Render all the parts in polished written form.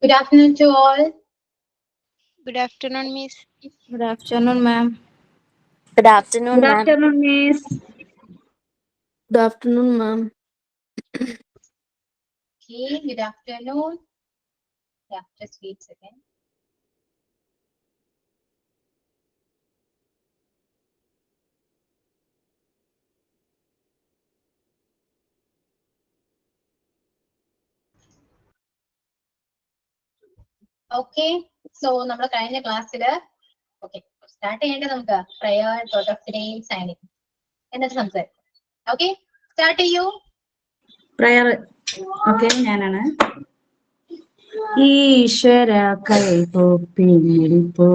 Good afternoon to all. Good afternoon, Miss. Good afternoon, ma'am. Good afternoon, Good ma'am. afternoon, Miss. Good afternoon, ma'am. Okay, good afternoon. Yeah, just wait a second. Okay so നമ്മൾ കഴിഞ്ഞ ക്ലാസ്സിൽ okay start ചെയ്യേണ്ടത് നമുക്ക് prayer thought of the ഡേയും signing എന്നിട്ട് സംസാരിക്കും. Okay start ചെയ്യൂ. Prayer okay ഞാനാണ്. ഈശ്വര കൈകൂപ്പി നിൽപ്പോ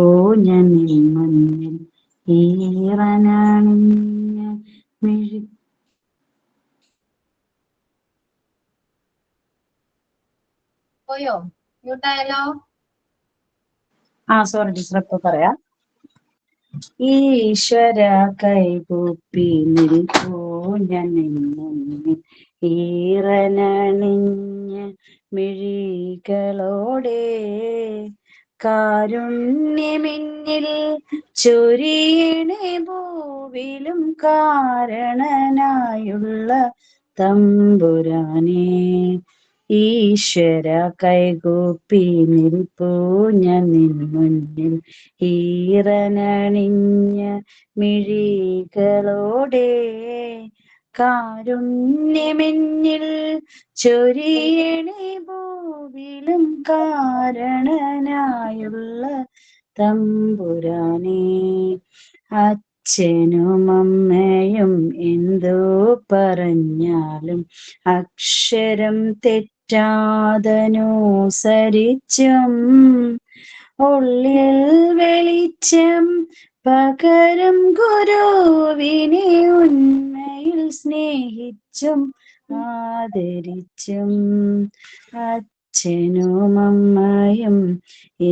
ഞാൻ മുന്നിൽ ഈറനണിഞ്ഞ മിഴി. പോയോ? മ്യൂട്ടായാലോ? സോറി ടീച്ചർ, ഇപ്പൊ പറയാം. ഈശ്വര കൈകൂപ്പി നിൽപ്പോ ഞാൻ മുന്നിൽ ഈറനണിഞ്ഞ മിഴികളോടെ കാരുണ്യമിന്നിൽ ചൊരിയണേ ഭൂവിലും കാരണനായുള്ള തമ്പുരാനേ. ഈശ്വര കൈകൂപ്പി നിൽപ്പൂ ഞാൻ നിൻ മുന്നിൽ ഈറനണിഞ്ഞ മിഴികളോടെ കാരുണ്യമെന്നിൽ ചൊരിയണേ ഭൂവിലും കാരണനായുള്ള തമ്പുരാനേ. അച്ഛനും അമ്മയും എന്തോ പറഞ്ഞാലും അക്ഷരം തെറ്റാതനുസരിച്ചും ഉള്ളിൽ വെളിച്ചം പകരം ഗുരുവിനെ ഉണ്മയിൽ സ്നേഹിച്ചും ആദരിച്ചും അച്ഛനും അമ്മയും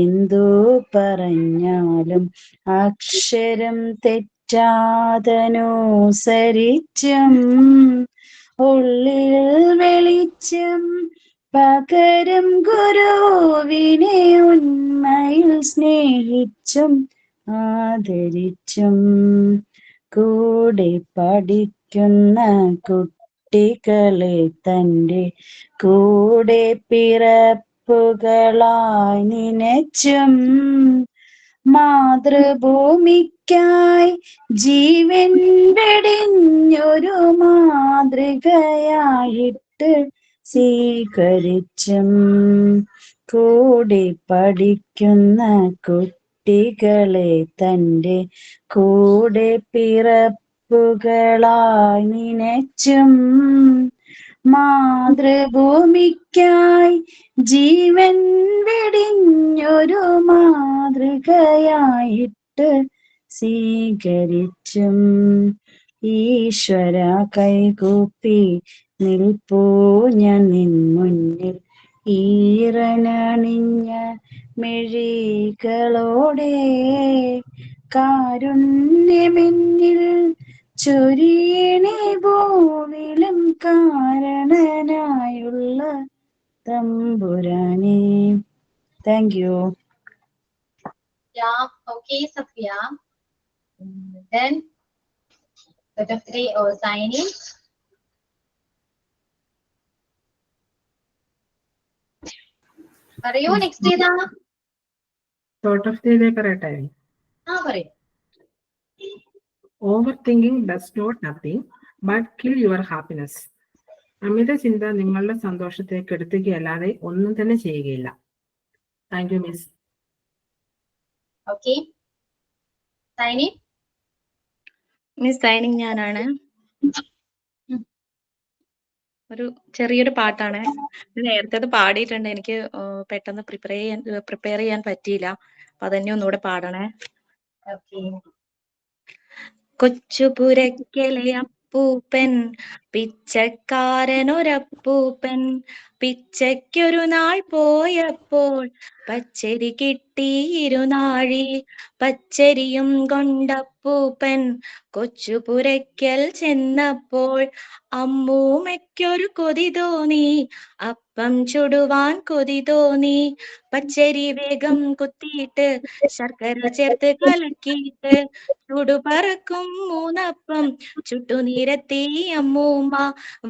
എന്തോ പറഞ്ഞാലും അക്ഷരം തെറ്റാതനുസരിച്ചും ഉള്ളിൽ വെളിച്ചം പകരം ഗുരുവിനെ ഉണ്മയിൽ സ്നേഹിച്ചും ആദരിച്ചും കൂടെ പഠിക്കുന്ന കുട്ടികളെ തൻ്റെ കൂടെ പിറപ്പുകളായി നനച്ചും മാതൃഭൂമിക്കായി ജീവൻ വെടിഞ്ഞൊരു മാതൃകയായിട്ട് സ്വീകരിച്ചും കൂടെ പഠിക്കുന്ന കുട്ടികളെ തൻ്റെ കൂടെ പിറപ്പുകളായി നനച്ചും മാതൃഭൂമിക്കായി ജീവൻ വെടിഞ്ഞൊരു മാതൃകയായിട്ട് സ്വീകരിച്ചും ഈശ്വര കൈകൂപ്പി നിൽപ്പൂ ഞാൻ നിൻ മുന്നിൽ ഈറനണിഞ്ഞ മിഴികളോടെ കാരുണ്യമെന്നിൽ ചൊരിയണേ ഭൂവിലും കാരണനായുള്ള തമ്പുരാനേ. Thank you. Yeah, okay, Safia. Then thought of the day or signing. പറയൂ, നെക്സ്റ്റ് ഏതാ? തോട്ട് ഓഫ് ദി ഡേ പറയട്ടെ. പറയൂ. Over thinking does not nothing but kill your happiness. അമിത ചിന്ത നിങ്ങളുടെ സന്തോഷത്തെ കെടുത്തുകയല്ലാതെ ഒന്നും തന്നെ ചെയ്യുകയില്ല. Thank you miss. Okay Saini. Miss signing ഞാനാണ്. ഒരു ചെറിയൊരു പാട്ടാണ്. നേരത്തെ അത് പാടിയിട്ടുണ്ട്. എനിക്ക് പെട്ടെന്ന് പ്രിപ്പയർ ചെയ്യാൻ പറ്റിയില്ല. അപ്പൊ അതന്നെ ഒന്നുകൂടെ പാടണേ. ഓക്കെ. കൊച്ചുപുരയ്ക്കലെ അപ്പൂപ്പൻ പിച്ചക്കാരനൊരപ്പൂപ്പൻ പിച്ചയ്ക്കൊരു നാൾ പോയപ്പോൾ പച്ചരി കിട്ടിയിരുനാഴി പച്ചരിയും കൊണ്ടപ്പൂപ്പൻ കൊച്ചുപുരയ്ക്കൽ ചെന്നപ്പോൾ അമ്മൂമ്മയ്ക്കൊരു കൊതി തോന്നി അപ്പം ചുടുവാൻ കൊതി തോന്നി പച്ചരി വേഗം കുത്തിയിട്ട് ശർക്കര ചേർത്ത് കലക്കിയിട്ട് ചുടുപറക്കും മൂന്നപ്പം ചുട്ടുനിരത്തി അമ്മൂമ്മ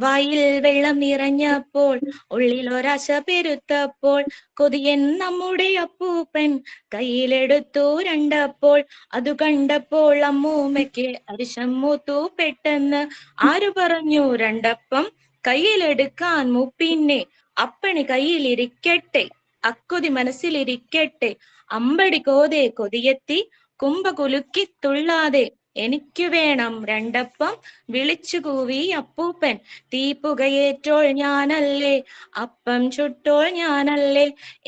വായിൽ വെള്ളം നിറഞ്ഞപ്പോൾ ഉള്ളിൽ ഒരാശ പെരുത്തപ്പോൾ കൊതിയൻ നമ്മുടെ അപ്പൂപ്പൻ കയ്യിലെടുത്തു രണ്ടപ്പോൾ അത് കണ്ടപ്പോൾ അമ്മൂമ്മയ്ക്ക് അരിശം മൂത്തു പെട്ടെന്ന് ആരു പറഞ്ഞു രണ്ടപ്പം കയ്യിലെടുക്കാൻ മൂപ്പിന്നെ അപ്പണി കയ്യിലിരിക്കട്ടെ അക്കൊതി മനസ്സിലിരിക്കട്ടെ അമ്പടി കോതെ കൊതിയെത്തി കുമ്പ കുലുക്കി തുള്ളാതെ എനിക്ക് വേണം രണ്ടപ്പം വിളിച്ചു കൂവി അപ്പൂപ്പൻ തീപ്പുകയേറ്റോൾ ഞാനല്ലേ അപ്പം ചുട്ടോൾ ഞാനല്ലേ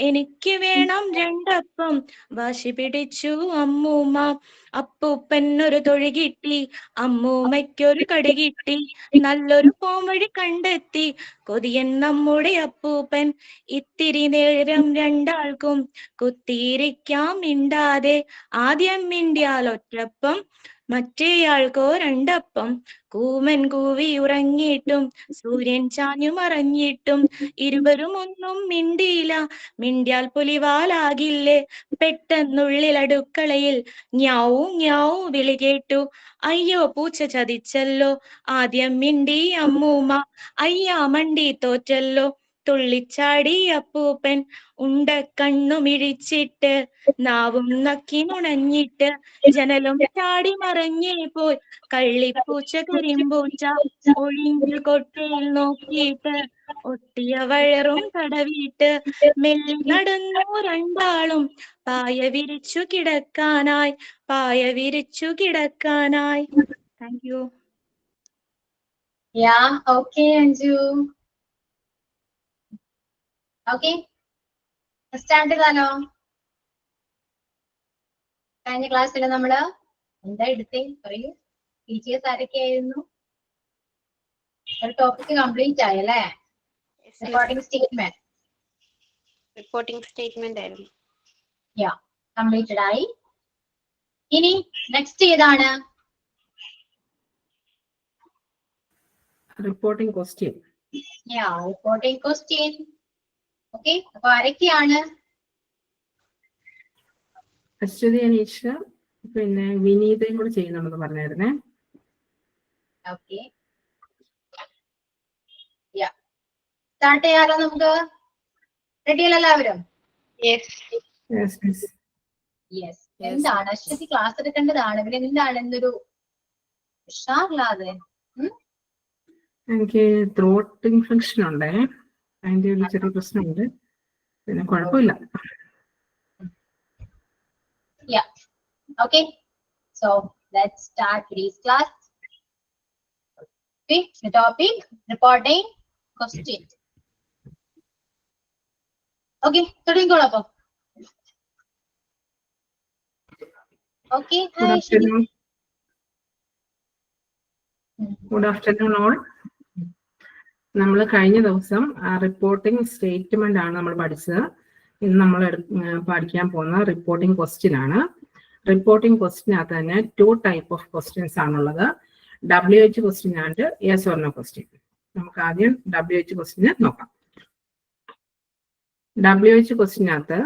എനിക്ക് വേണം രണ്ടപ്പം വാശി പിടിച്ചു അമ്മൂമ്മ അപ്പൂപ്പൻ ഒരു തൊഴി കിട്ടി അമ്മൂമ്മയ്ക്കൊരു കടി കിട്ടി നല്ലൊരു പോംവഴി കണ്ടെത്തി കൊതിയൻ നമ്മുടെ അപ്പൂപ്പൻ ഇത്തിരി നേരം രണ്ടാൾക്കും കുത്തിയിരിക്കാം മിണ്ടാതെ ആദ്യം മിണ്ടിയാൽ ഒറ്റപ്പം മറ്റേയാൾക്കോ രണ്ടപ്പം കൂമൻ കൂവി ഉറങ്ങിയിട്ടും സൂര്യൻ ചാഞ്ഞു മറഞ്ഞിട്ടും ഇരുവരും ഒന്നും മിണ്ടിയില്ല മിണ്ടിയാൽ പുലിവാലാകില്ലേ പെട്ടെന്നുള്ളിൽ അടുക്കളയിൽ ഞാവൂ ഞാവൂ വിളി കേട്ടു അയ്യോ പൂച്ച ചതിച്ചല്ലോ ആദ്യം മിണ്ടി അമ്മൂമ്മ അയ്യാ മണ്ടി തോറ്റല്ലോ തുള്ളിച്ചാടി അപ്പൂപ്പൻ ഉണ്ട കണ്ണുമിഴിച്ചിട്ട് നാവും നക്കി നുണഞ്ഞിട്ട് ജനലും ചാടി മറഞ്ഞേ പോയി കള്ളിപ്പൂച്ച കരിമ്പൂച്ച ഒഴിഞ്ഞു കൊട്ടയിൽ നോക്കിയിട്ട് ഒട്ടിയ വയറും തടവിയിട്ട് മെല്ലെ നടന്നു രണ്ടാളും പായ വിരിച്ചു കിടക്കാനായി പായ വിരിച്ചു കിടക്കാനായി. Thank you. Yeah okay Anju. Okay start ചെയ്താലോ? കഴിഞ്ഞ ക്ലാസ്സിൽ നമ്മള് എന്താ എടുത്തേ പറയൂ. ടീച്ചേഴ്സ് ആരൊക്കെയായിരുന്നു? ഒരു ടോപ്പിക് കംപ്ലീറ്റ് ആയല്ലേ? Reporting statement. റിപ്പോർട്ടിംഗ് സ്റ്റേറ്റ്മെന്റ് ആയിരുന്നു. യാ കംപ്ലീറ്റഡ് ആയി. ഇനി നെക്സ്റ്റ് ഏതാണ്? Reporting question. Yeah reporting question. Okay അപ്പൊ ആരൊക്കെയാണ്? അശ്വതി അനീഷ പിന്നെ വിനീതയും കൂടെ ചെയ്യുന്നുണ്ടെന്ന് പറഞ്ഞായിരുന്നേ. ഓക്കെ യാ സ്റ്റാർട്ട് ചെയ്യാലോ നമുക്ക്? റെഡിയല്ല എല്ലാവരും? യെസ്. യെസ്. എന്താണ് അശ്വതി ക്ലാസ് എടുക്കേണ്ടതാണ്. ഇവര് എന്താണ് എന്നൊരു ഉഷാറില്ലാതെ? എനിക്ക് ത്രോട്ട് ഇൻഫെക്ഷൻ ഉണ്ടേ, അതിന്റെ ഒരു ചെറിയ പ്രശ്നമുണ്ട്. പിന്നെ കുഴപ്പമില്ല. Yeah. Okay. So let's start today's class. Okay. The topic reporting question. Okay. തുടങ്ങിക്കോളൂ അപ്പൊ. Okay. Good afternoon. Good afternoon all. നമ്മൾ കഴിഞ്ഞ ദിവസം റിപ്പോർട്ടിംഗ് സ്റ്റേറ്റ്മെന്റ് ആണ് നമ്മൾ പഠിച്ചത്. ഇന്ന് നമ്മൾ പഠിക്കാൻ പോകുന്ന റിപ്പോർട്ടിംഗ് ക്വസ്റ്റ്യൻ ആണ്. റിപ്പോർട്ടിംഗ് ക്വസ്റ്റ്യനകത്ത് തന്നെ 2 ടൈപ്പ് ഓഫ് ക്വസ്റ്റ്യൻസ് ആണുള്ളത്. WH question and yes or no question. നമുക്ക് ആദ്യം WH ക്വസ്റ്റ്യൻ നോക്കാം. WH ക്വസ്റ്റ്യനകത്ത്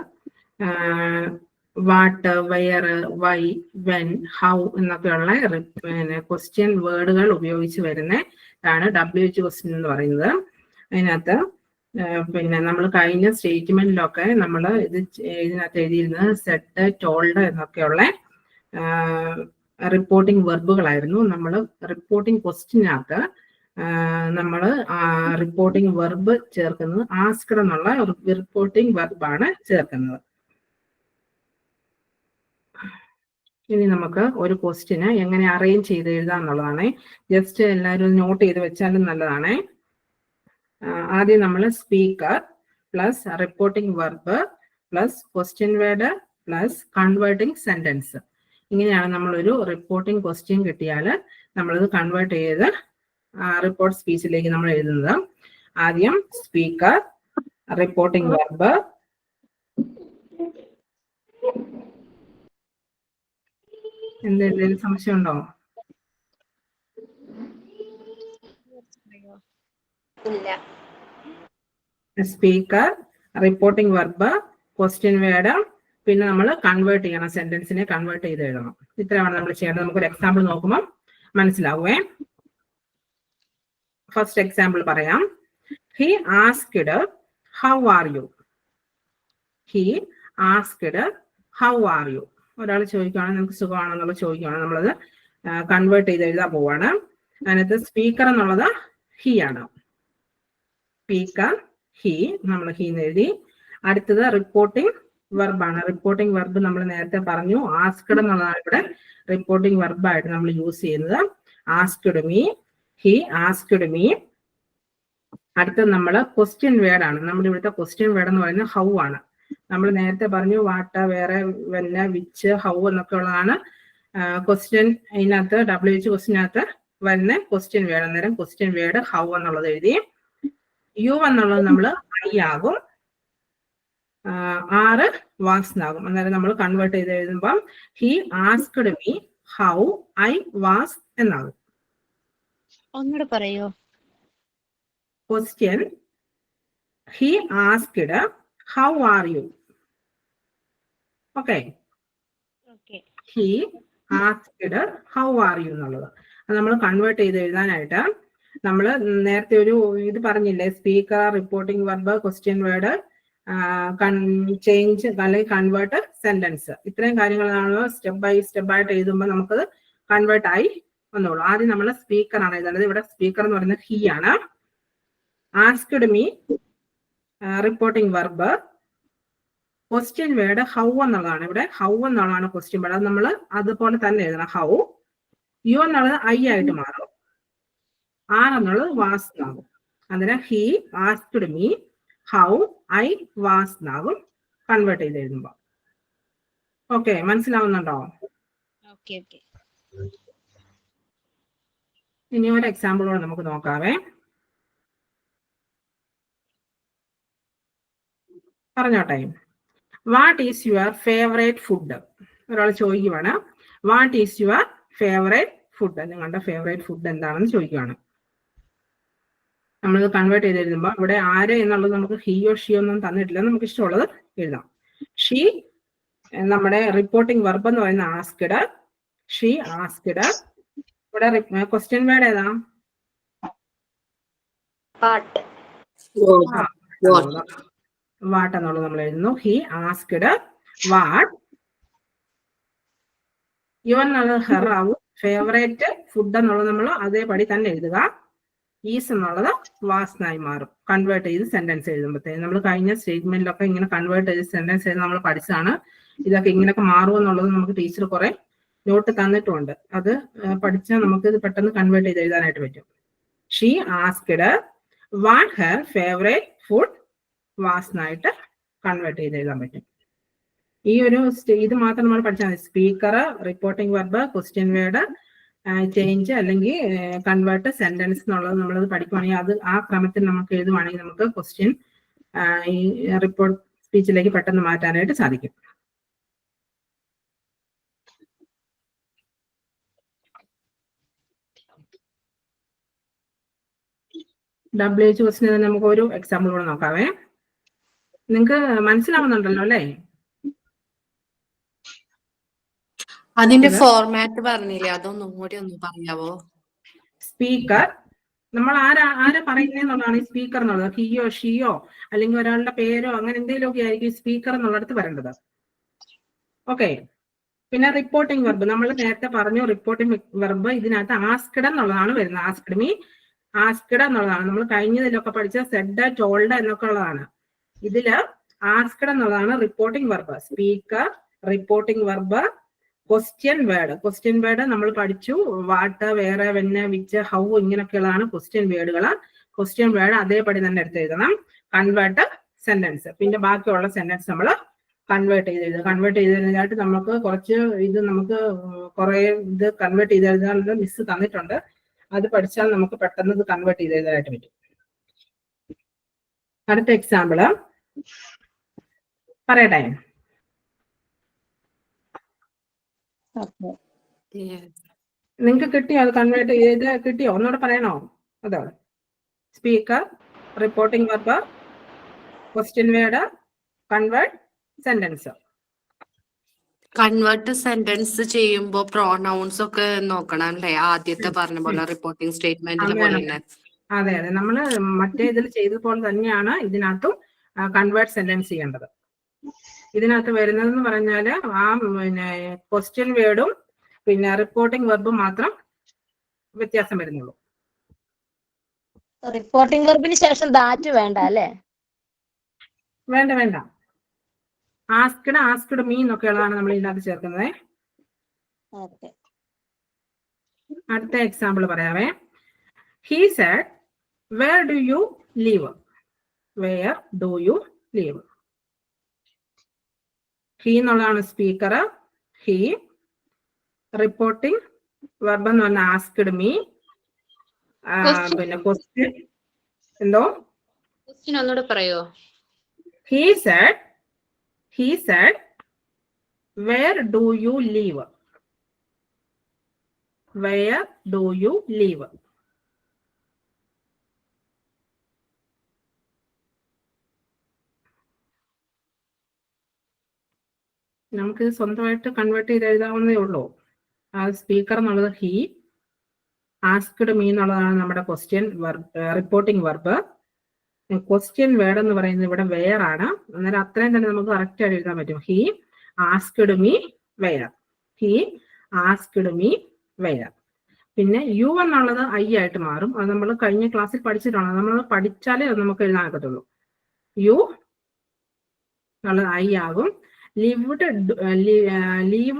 what, where, why, when, how എന്നൊക്കെയുള്ള ക്വസ്റ്റ്യൻ വേർഡുകൾ ഉപയോഗിച്ച് വരുന്നതാണ് WH ക്വസ്റ്റ്യൻ എന്ന് പറയുന്നത്. അതിനകത്ത് പിന്നെ നമ്മൾ കഴിഞ്ഞ സ്റ്റേറ്റ്മെന്റിലൊക്കെ നമ്മൾ ഇതിനകത്ത് എഴുതിയിരുന്നത് സെഡ്, ടോൾഡ് എന്നൊക്കെയുള്ള റിപ്പോർട്ടിംഗ് വെർബുകളായിരുന്നു. നമ്മൾ റിപ്പോർട്ടിംഗ് ക്വസ്റ്റ്യനകത്ത് നമ്മൾ റിപ്പോർട്ടിംഗ് വെർബ് ചേർക്കുന്നത് ആസ്ക്ഡ് എന്നുള്ള റിപ്പോർട്ടിംഗ് വെർബാണ് ചേർക്കുന്നത്. ഇനി നമുക്ക് ഒരു ക്വസ്റ്റ്യന് എങ്ങനെ അറേഞ്ച് ചെയ്ത് എഴുതാം എന്നുള്ളതാണ്. ജസ്റ്റ് എല്ലാവരും നോട്ട് ചെയ്ത് വെച്ചാലും നല്ലതാണ്. ആദ്യം നമ്മൾ speaker plus reporting verb plus question word plus converting sentence. ഇങ്ങനെയാണ് നമ്മളൊരു റിപ്പോർട്ടിംഗ് ക്വസ്റ്റ്യൻ കിട്ടിയാൽ നമ്മളത് കൺവേർട്ട് ചെയ്ത് റിപ്പോർട്ട് സ്പീച്ചിലേക്ക് നമ്മൾ എഴുതുന്നത്. ആദ്യം സ്പീക്കർ, റിപ്പോർട്ടിംഗ് വെർബ്, എന്തെങ്കിലും സംശയം ഉണ്ടോ? ഇല്ല. Speaker, reporting verb, question word, പിന്നെ നമ്മൾ കൺവേർട്ട് ചെയ്യണം, സെന്റൻസിനെ കൺവേർട്ട് ചെയ്ത് എഴുതണം. ഇത്രയാണ് നമ്മൾ ചെയ്യേണ്ടത്. നമുക്കൊരു എക്സാമ്പിൾ നോക്കുമ്പോൾ മനസ്സിലാവുമേ. ഫസ്റ്റ് എക്സാമ്പിൾ പറയാം. He asked how are U. He asked how are U. ഒരാൾ ചോദിക്കുകയാണ് നമുക്ക് സുഖമാണെന്നുള്ള ചോദിക്കുകയാണ്, നമ്മളത് കൺവേർട്ട് ചെയ്ത് എഴുതാൻ പോവാണ്. അതിനകത്ത് സ്പീക്കർ എന്നുള്ളത് ഹി ആണ്. സ്പീക്കർ ഹി, നമ്മൾ ഹി എന്ന് എഴുതി. അടുത്തത് റിപ്പോർട്ടിംഗ് വെർബാണ്. റിപ്പോർട്ടിംഗ് വെർബ് നമ്മൾ നേരത്തെ പറഞ്ഞു ആസ്ക്ഡ് എന്നുള്ളതാണ് ഇവിടെ റിപ്പോർട്ടിംഗ് വെർബായിട്ട് നമ്മൾ യൂസ് ചെയ്യുന്നത്. Asked me, he asked me. അടുത്തത് നമ്മൾ ക്വസ്റ്റ്യൻ വേർഡ് ആണ്. നമ്മുടെ ഇവിടുത്തെ ക്വസ്റ്റ്യൻ വേർഡ് എന്ന് പറയുന്നത് ഹൗ ആണ്. നമ്മൾ നേരത്തെ പറഞ്ഞു വാട്ട, വേറെ, വെന്ന, വിച്ച്, ഹൗ എന്നൊക്കെ ഉള്ളതാണ് ക്വസ്റ്റ്യൻ. ഇതിനകത്ത് WH ക്വസ്റ്റ്യനകത്ത് വരുന്ന ക്വസ്റ്റ്യൻ വേർഡ്. അന്നേരം ക്വസ്റ്റ്യൻ വേർഡ് ഹൗ എന്നുള്ളത് എഴുതി. യു എന്നുള്ളത് നമ്മൾ ഐ ആകും, ആറ് വാസ് എന്നാകും. അന്നേരം നമ്മൾ കൺവേർട്ട് ചെയ്ത് എഴുതുമ്പം he asked me how I was എന്നാകും. ഒന്നുകൂടെ പറയോ? Question he asked how are you. Okay, he asked how are you എന്നുള്ളത് അത് നമ്മൾ കൺവേർട്ട് ചെയ്ത് എഴുതാനായിട്ട് നമ്മൾ നേരത്തെ ഒരു ഇത് പറഞ്ഞില്ലേ, speaker, reporting verb, question word, change അല്ലെങ്കിൽ കൺവേർട്ട് സെന്റൻസ്. ഇത്രയും കാര്യങ്ങളാണ് സ്റ്റെപ്പ് ബൈ സ്റ്റെപ്പ് ആയിട്ട് എഴുതുമ്പോൾ നമുക്കത് കൺവേർട്ട് ആയി വന്നോളൂ. ആദ്യം നമ്മൾ സ്പീക്കർ ആണ് എഴുതുന്നത്. ഇവിടെ സ്പീക്കർ എന്ന് പറയുന്നത് ഹി ആണ്. Asked me reporting verb, question word how എന്നുള്ളതാണ്. ഇവിടെ ഹൗ എന്നുള്ളതാണ് ക്വസ്റ്റ്യൻ വേർഡ്. അത് നമ്മൾ അതുപോലെ തന്നെ എഴുതണം. ഹൗ. യു എന്നുള്ളത് ഐ ആയിട്ട് മാറും, ആർ എന്നുള്ളത് വാസ് എന്നാകും. അന്നേരം he asked me how I was എന്നാകും കൺവേർട്ട് ചെയ്ത് എഴുതുമ്പോ. ഓക്കെ, മനസ്സിലാവുന്നുണ്ടോ? ഇനി ഒരു എക്സാമ്പിളോടെ നമുക്ക് നോക്കാവേ. പറഞ്ഞോട്ടെ. What is your favourite food? ഒരാൾ ചോദിക്കുവാണ് what is your favourite food, നിങ്ങളുടെ ഫേവറേറ്റ് ഫുഡ് എന്താണെന്ന് ചോദിക്കുവാണ്. നമ്മളിത് കൺവേർട്ട് ചെയ്ത് എഴുതുമ്പോൾ ഇവിടെ ആര് എന്നുള്ളത് നമുക്ക് ഹിയോ ഷിയോ ഒന്നും തന്നിട്ടില്ല, നമുക്ക് ഇഷ്ടമുള്ളത് എഴുതാം. ഷീ നമ്മുടെ റിപ്പോർട്ടിംഗ് വെർബ് എന്ന് പറയുന്ന ആസ്ക്ഡ്, ഷീ ആസ്ക്ഡ്. ഇവിടെ ക്വസ്റ്റ്യൻ വേർഡ് ഏതാ? വാട്ട് എന്നുള്ളത് നമ്മൾ എഴുതുന്നു. He asked what. യു എന്നുള്ളത് ഹെർ ആവും. ഫേവറേറ്റ് ഫുഡ് എന്നുള്ളത് നമ്മൾ അതേപടി തന്നെ എഴുതുക. ഈസ് എന്നുള്ളത് വാസ്നായി മാറും കൺവേർട്ട് ചെയ്ത് സെന്റൻസ് എഴുതുമ്പോഴത്തേക്ക്. നമ്മൾ കഴിഞ്ഞ സ്റ്റേറ്റ്മെന്റിലൊക്കെ ഇങ്ങനെ കൺവേർട്ട് ചെയ്ത് സെന്റൻസ് എഴുതി നമ്മൾ പഠിച്ചതാണ്. ഇതൊക്കെ ഇങ്ങനെയൊക്കെ മാറുമെന്നുള്ളത് നമുക്ക് ടീച്ചർ കുറെ നോട്ട് തന്നിട്ടുണ്ട്. അത് പഠിച്ചാൽ നമുക്ക് ഇത് പെട്ടെന്ന് കൺവേർട്ട് ചെയ്ത് എഴുതാനായിട്ട് പറ്റും. She asked what her favourite food വാസ്നായിട്ട് കൺവേർട്ട് ചെയ്ത് എഴുതാൻ പറ്റും. ഈ ഒരു ഇത് മാത്രം നമ്മൾ പഠിച്ചാൽ മതി. Speaker, reporting verb, question word, change അല്ലെങ്കിൽ കൺവേർട്ട് സെന്റൻസ് എന്നുള്ളത് നമ്മളത് പഠിക്കുവാണെങ്കിൽ അത് ആ ക്രമത്തിൽ നമുക്ക് എഴുതുവാണെങ്കിൽ നമുക്ക് ക്വസ്റ്റ്യൻ ഈ റിപ്പോർട്ട് സ്പീച്ചിലേക്ക് പെട്ടെന്ന് മാറ്റാനായിട്ട് സാധിക്കും. WH ക്വസ്റ്റിന് നമുക്ക് ഒരു എക്സാമ്പിൾ കൂടെ നോക്കാവേ. നിങ്ങക്ക് മനസ്സിലാവുന്നുണ്ടല്ലോ അല്ലേ? അതിന്റെ ഫോർമാറ്റ് പറഞ്ഞില്ലേ, അതൊന്നും കൂടി ഒന്ന് പറയാവോ? സ്പീക്കർ നമ്മൾ ആരാ പറയുന്നതെന്നുള്ളതാണ് ഈ സ്പീക്കർ എന്നുള്ളത്. ഹിയോ ഷിയോ അല്ലെങ്കിൽ ഒരാളുടെ പേരോ അങ്ങനെ എന്തെങ്കിലുമൊക്കെ ആയിരിക്കും സ്പീക്കർ എന്നുള്ളടത്ത് വരേണ്ടത്. ഓക്കെ. പിന്നെ റിപ്പോർട്ടിംഗ് വെർബ് നമ്മൾ നേരത്തെ പറഞ്ഞു. റിപ്പോർട്ടിംഗ് വെർബ് ഇതിനകത്ത് ആസ്ക്ഡ് എന്നുള്ളതാണ് വരുന്നത്. ആസ്ക്ഡ് മീ, ആസ്ക്ഡ് എന്നുള്ളതാണ് നമ്മൾ കഴിഞ്ഞതിലൊക്കെ പഠിച്ച സെഡ്, ടോൾഡ് എന്നൊക്കെ ഉള്ളതാണ്. ഇതില് ആസ്ക്ഡ് എന്നുള്ളതാണ് reporting verb. Speaker, reporting verb, question word. Question word നമ്മൾ പഠിച്ചു. What, where, when, which, how ഇങ്ങനെയൊക്കെയുള്ളതാണ് ക്വസ്റ്റ്യൻ വേർഡുകൾ. ക്വസ്റ്റ്യൻ വേർഡ് അതേപടി തന്നെ എടുത്ത് എഴുതണം. കൺവേർട്ട് സെന്റൻസ്, പിന്നെ ബാക്കിയുള്ള സെന്റൻസ് നമ്മൾ കൺവേർട്ട് ചെയ്ത് എഴുതുക. കൺവേർട്ട് ചെയ്തതിനായിട്ട് നമുക്ക് കുറച്ച് ഇത് നമുക്ക് കുറെ ഇത് കൺവേർട്ട് ചെയ്ത് എഴുതാനുള്ള മിസ് തന്നിട്ടുണ്ട്. അത് പഠിച്ചാൽ നമുക്ക് പെട്ടെന്ന് ഇത് കൺവേർട്ട് ചെയ്ത് എഴുതാനായിട്ട് പറ്റും. അടുത്ത എക്സാമ്പിള് പറയട്ടെ? നിങ്ങൾക്ക് കിട്ടിയോ? അത് കൺവേർട്ട് ചെയ്ത് കിട്ടിയോ? ഒന്നുകൂടെ പറയണോ? അതോ speaker, reporting verb, question word, convert sentence. Convert sentence ചെയ്യുമ്പോ പ്രോനൗൺസ് ഒക്കെ നോക്കണം അല്ലേ? ആദ്യത്തെ പറഞ്ഞ പോലെ റിപ്പോർട്ടിംഗ് സ്റ്റേറ്റ്മെന്റിലെ പോലെ തന്നെ. അതെ അതെ, നമ്മള് മറ്റേ ഇതിൽ ചെയ്തതുപോലെ തന്നെയാണ് ഇതിനകത്തും കൺവേർട്ട് സെന്റൻസ് ചെയ്യേണ്ടത്. ഇതിനകത്ത് വരുന്നതെന്ന് പറഞ്ഞാല് ആ പിന്നെ ക്വസ്റ്റ്യൻ വേർഡും പിന്നെ റിപ്പോർട്ടിംഗ് വെർബും മാത്രം വ്യത്യാസം വരുന്നുള്ളൂ. റിപ്പോർട്ടിംഗ് വെർബിന് ശേഷം ദാറ്റ് വേണ്ട അല്ലേ? വേണ്ട വേണ്ട, ആസ്ക്ഡ് മീ എന്നൊക്കെയുള്ളതാണ് നമ്മൾ ഇതിനകത്ത് ചേർക്കുന്നത്. ഓക്കെ. അടുത്ത എക്സാമ്പിൾ പറയാവേ. He said where do you live? Where do you live? He എന്നുള്ളതാണ് സ്പീക്കർ. ഹി. റിപ്പോർട്ടിംഗ് വെർബ് എന്ന് പറഞ്ഞാൽ ആസ്ക്ഡ് മീ. പിന്നെ ക്വസ്റ്റ്യൻ എന്തോ? ക്വസ്റ്റ്യൻ ഒന്നുകൂടെ പറയോ? He said, where do you live? Where do you live? നമുക്ക് സ്വന്തമായിട്ട് കൺവേർട്ട് ചെയ്ത് എഴുതാവുന്നതേ ഉള്ളൂ. ആ സ്പീക്കർ എന്നുള്ളത് ഹി, ആസ്ക്ഡ് മീ എന്നുള്ളതാണ് നമ്മുടെ question reporting verb. Question word എന്ന് പറയുന്നത് ഇവിടെ വെയർ ആണ്. അന്നേരം അത്രയും തന്നെ നമുക്ക് കറക്റ്റ് ആയിട്ട് എഴുതാൻ പറ്റും. He asked me where. He asked me where. പിന്നെ യു എന്നുള്ളത് ഐ ആയിട്ട് മാറും. അത് നമ്മൾ കഴിഞ്ഞ ക്ലാസ്സിൽ പഠിച്ചിട്ടാണ്. നമ്മൾ പഠിച്ചാലേ അത് നമുക്ക് എഴുതാനൊക്കത്തുള്ളൂ. യു എന്നുള്ളത് ഐ ആകും. ലീവ്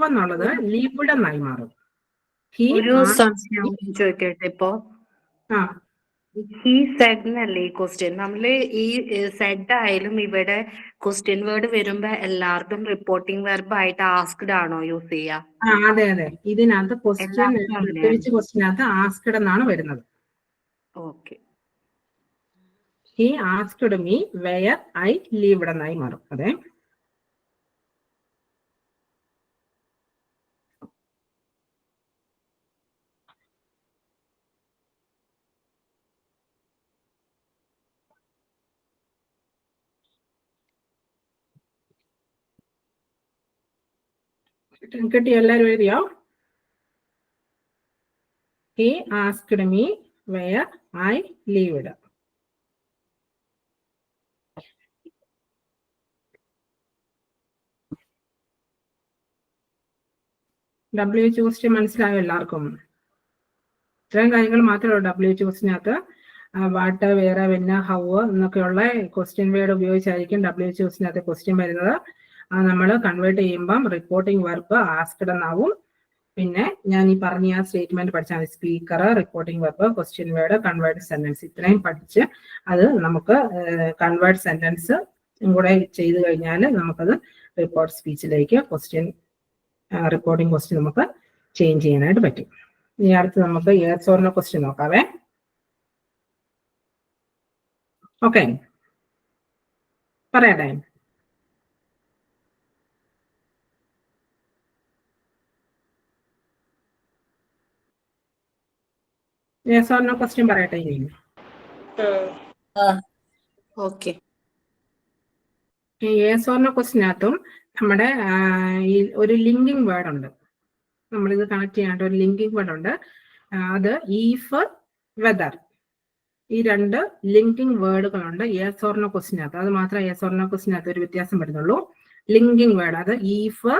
എന്നുള്ളത് ലീവ്ഡ് എന്നായി മാറും. ഹി ചോദിക്കട്ടെ ഇപ്പൊ? ഈ സെഡ് എന്നല്ലേ ഈ ക്വസ്റ്റ്യൻ? നമ്മള് ഈ സെഡ് ആയാലും ഇവിടെ ക്വസ്റ്റ്യൻ വേർഡ് വരുമ്പോ എല്ലാവർക്കും റിപ്പോർട്ടിംഗ് വെർബ് ആയിട്ട് ആസ്ക്ഡ് ആണോ യൂസ് ചെയ്യാ? അതെ അതെ, ഇതിനകത്ത് ക്വസ്റ്റ്യനകത്ത് ആസ്ക്ഡ് എന്നാണ് വരുന്നത്. Okay. He asked me where I lived എന്നായി മാറും. അതെ. കിട്ടിയോ? എല്ലാവരും എഴുതിയോ? He asked me where I lived. WH question മനസ്സിലായോ എല്ലാവർക്കും? ഇത്രയും കാര്യങ്ങൾ മാത്രമേ ഉള്ളൂ WH ക്വസ്റ്റ്യനകത്ത്. വാട്ട്, വേറെ, വെന്ന്, ഹൗ എന്നൊക്കെയുള്ള ക്വസ്റ്റ്യൻ വേർഡ് ഉപയോഗിച്ചായിരിക്കും WH ക്വസ്റ്റ്യനകത്ത് ക്വസ്റ്റ്യൻ വരുന്നത്. നമ്മൾ കൺവേർട്ട് ചെയ്യുമ്പം റിപ്പോർട്ടിംഗ് വെർബ് ആസ്ക്ഡ് എന്നാവും. പിന്നെ ഞാൻ ഈ പറഞ്ഞ ആ സ്റ്റേറ്റ്മെന്റ് പഠിച്ചാൽ മതി. Speaker, reporting verb, question word, convert sentence. ഇത്രയും പഠിച്ച് അത് നമുക്ക് കൺവേർട്ട് സെന്റൻസ് കൂടെ ചെയ്ത് കഴിഞ്ഞാൽ നമുക്കത് റിപ്പോർട്ട് സ്പീച്ചിലേക്ക് റിപ്പോർട്ടിംഗ് ക്വസ്റ്റ്യൻ നമുക്ക് ചേഞ്ച് ചെയ്യാനായിട്ട് പറ്റും. ഇനി അടുത്ത് നമുക്ക് യെസ് ഓർ നോ ക്വസ്റ്റ്യൻ നോക്കാവേ. ഓക്കെ, പറയട്ടെ? യെസ് ഓർ നോ ക്വസ്റ്റ്യൻ പറയട്ടെ ഇനി? ഓക്കെ. യെസ് ഓർ നോ ക്വസ്റ്റ്യനകത്തും നമ്മുടെ ഈ ഒരു ലിങ്കിങ് വേർഡ് ഉണ്ട്. നമ്മളിത് കണക്ട് ചെയ്യാനായിട്ട് ഒരു ലിങ്കിങ് വേർഡ് ഉണ്ട്. അത് ഈഫ്, വെദർ, ഈ രണ്ട് ലിങ്കിങ് വേർഡുകളുണ്ട് യെസ് ഓർ നോ ക്വസ്റ്റ്യനകത്ത്. അത് മാത്രമേ യെസ് ഓർ നോ ക്വസ്റ്റ്യനകത്ത് ഒരു വ്യത്യാസം വരുന്നുള്ളൂ. ലിങ്കിങ് വേർഡ് അത് ഈഫ്,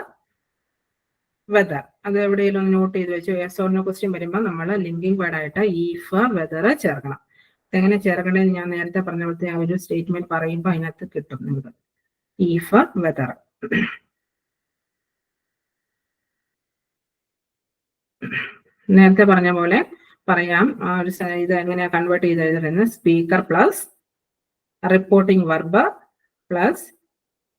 വെദർ. അത് എവിടെയെങ്കിലും ഒന്ന് നോട്ട് ചെയ്ത് വെച്ചു. യെസ് ഓർ നോ ക്വസ്റ്റ്യൻ വരുമ്പോൾ നമ്മൾ ലിങ്കിങ് വേർഡ് ആയിട്ട് ഈഫ്, വെദർ ചേർക്കണം. എങ്ങനെ ചേർക്കണമെന്ന് ഞാൻ നേരത്തെ പറഞ്ഞ പോലത്തെ ആ ഒരു സ്റ്റേറ്റ്മെന്റ് പറയുമ്പോൾ അതിനകത്ത് കിട്ടും നിങ്ങൾക്ക്. If, whether. നേരത്തെ പറഞ്ഞ പോലെ പറയാം. ഇത് എങ്ങനെയാ കൺവേർട്ട് ചെയ്ത് എഴുതുന്നത്? Speaker plus reporting verb plus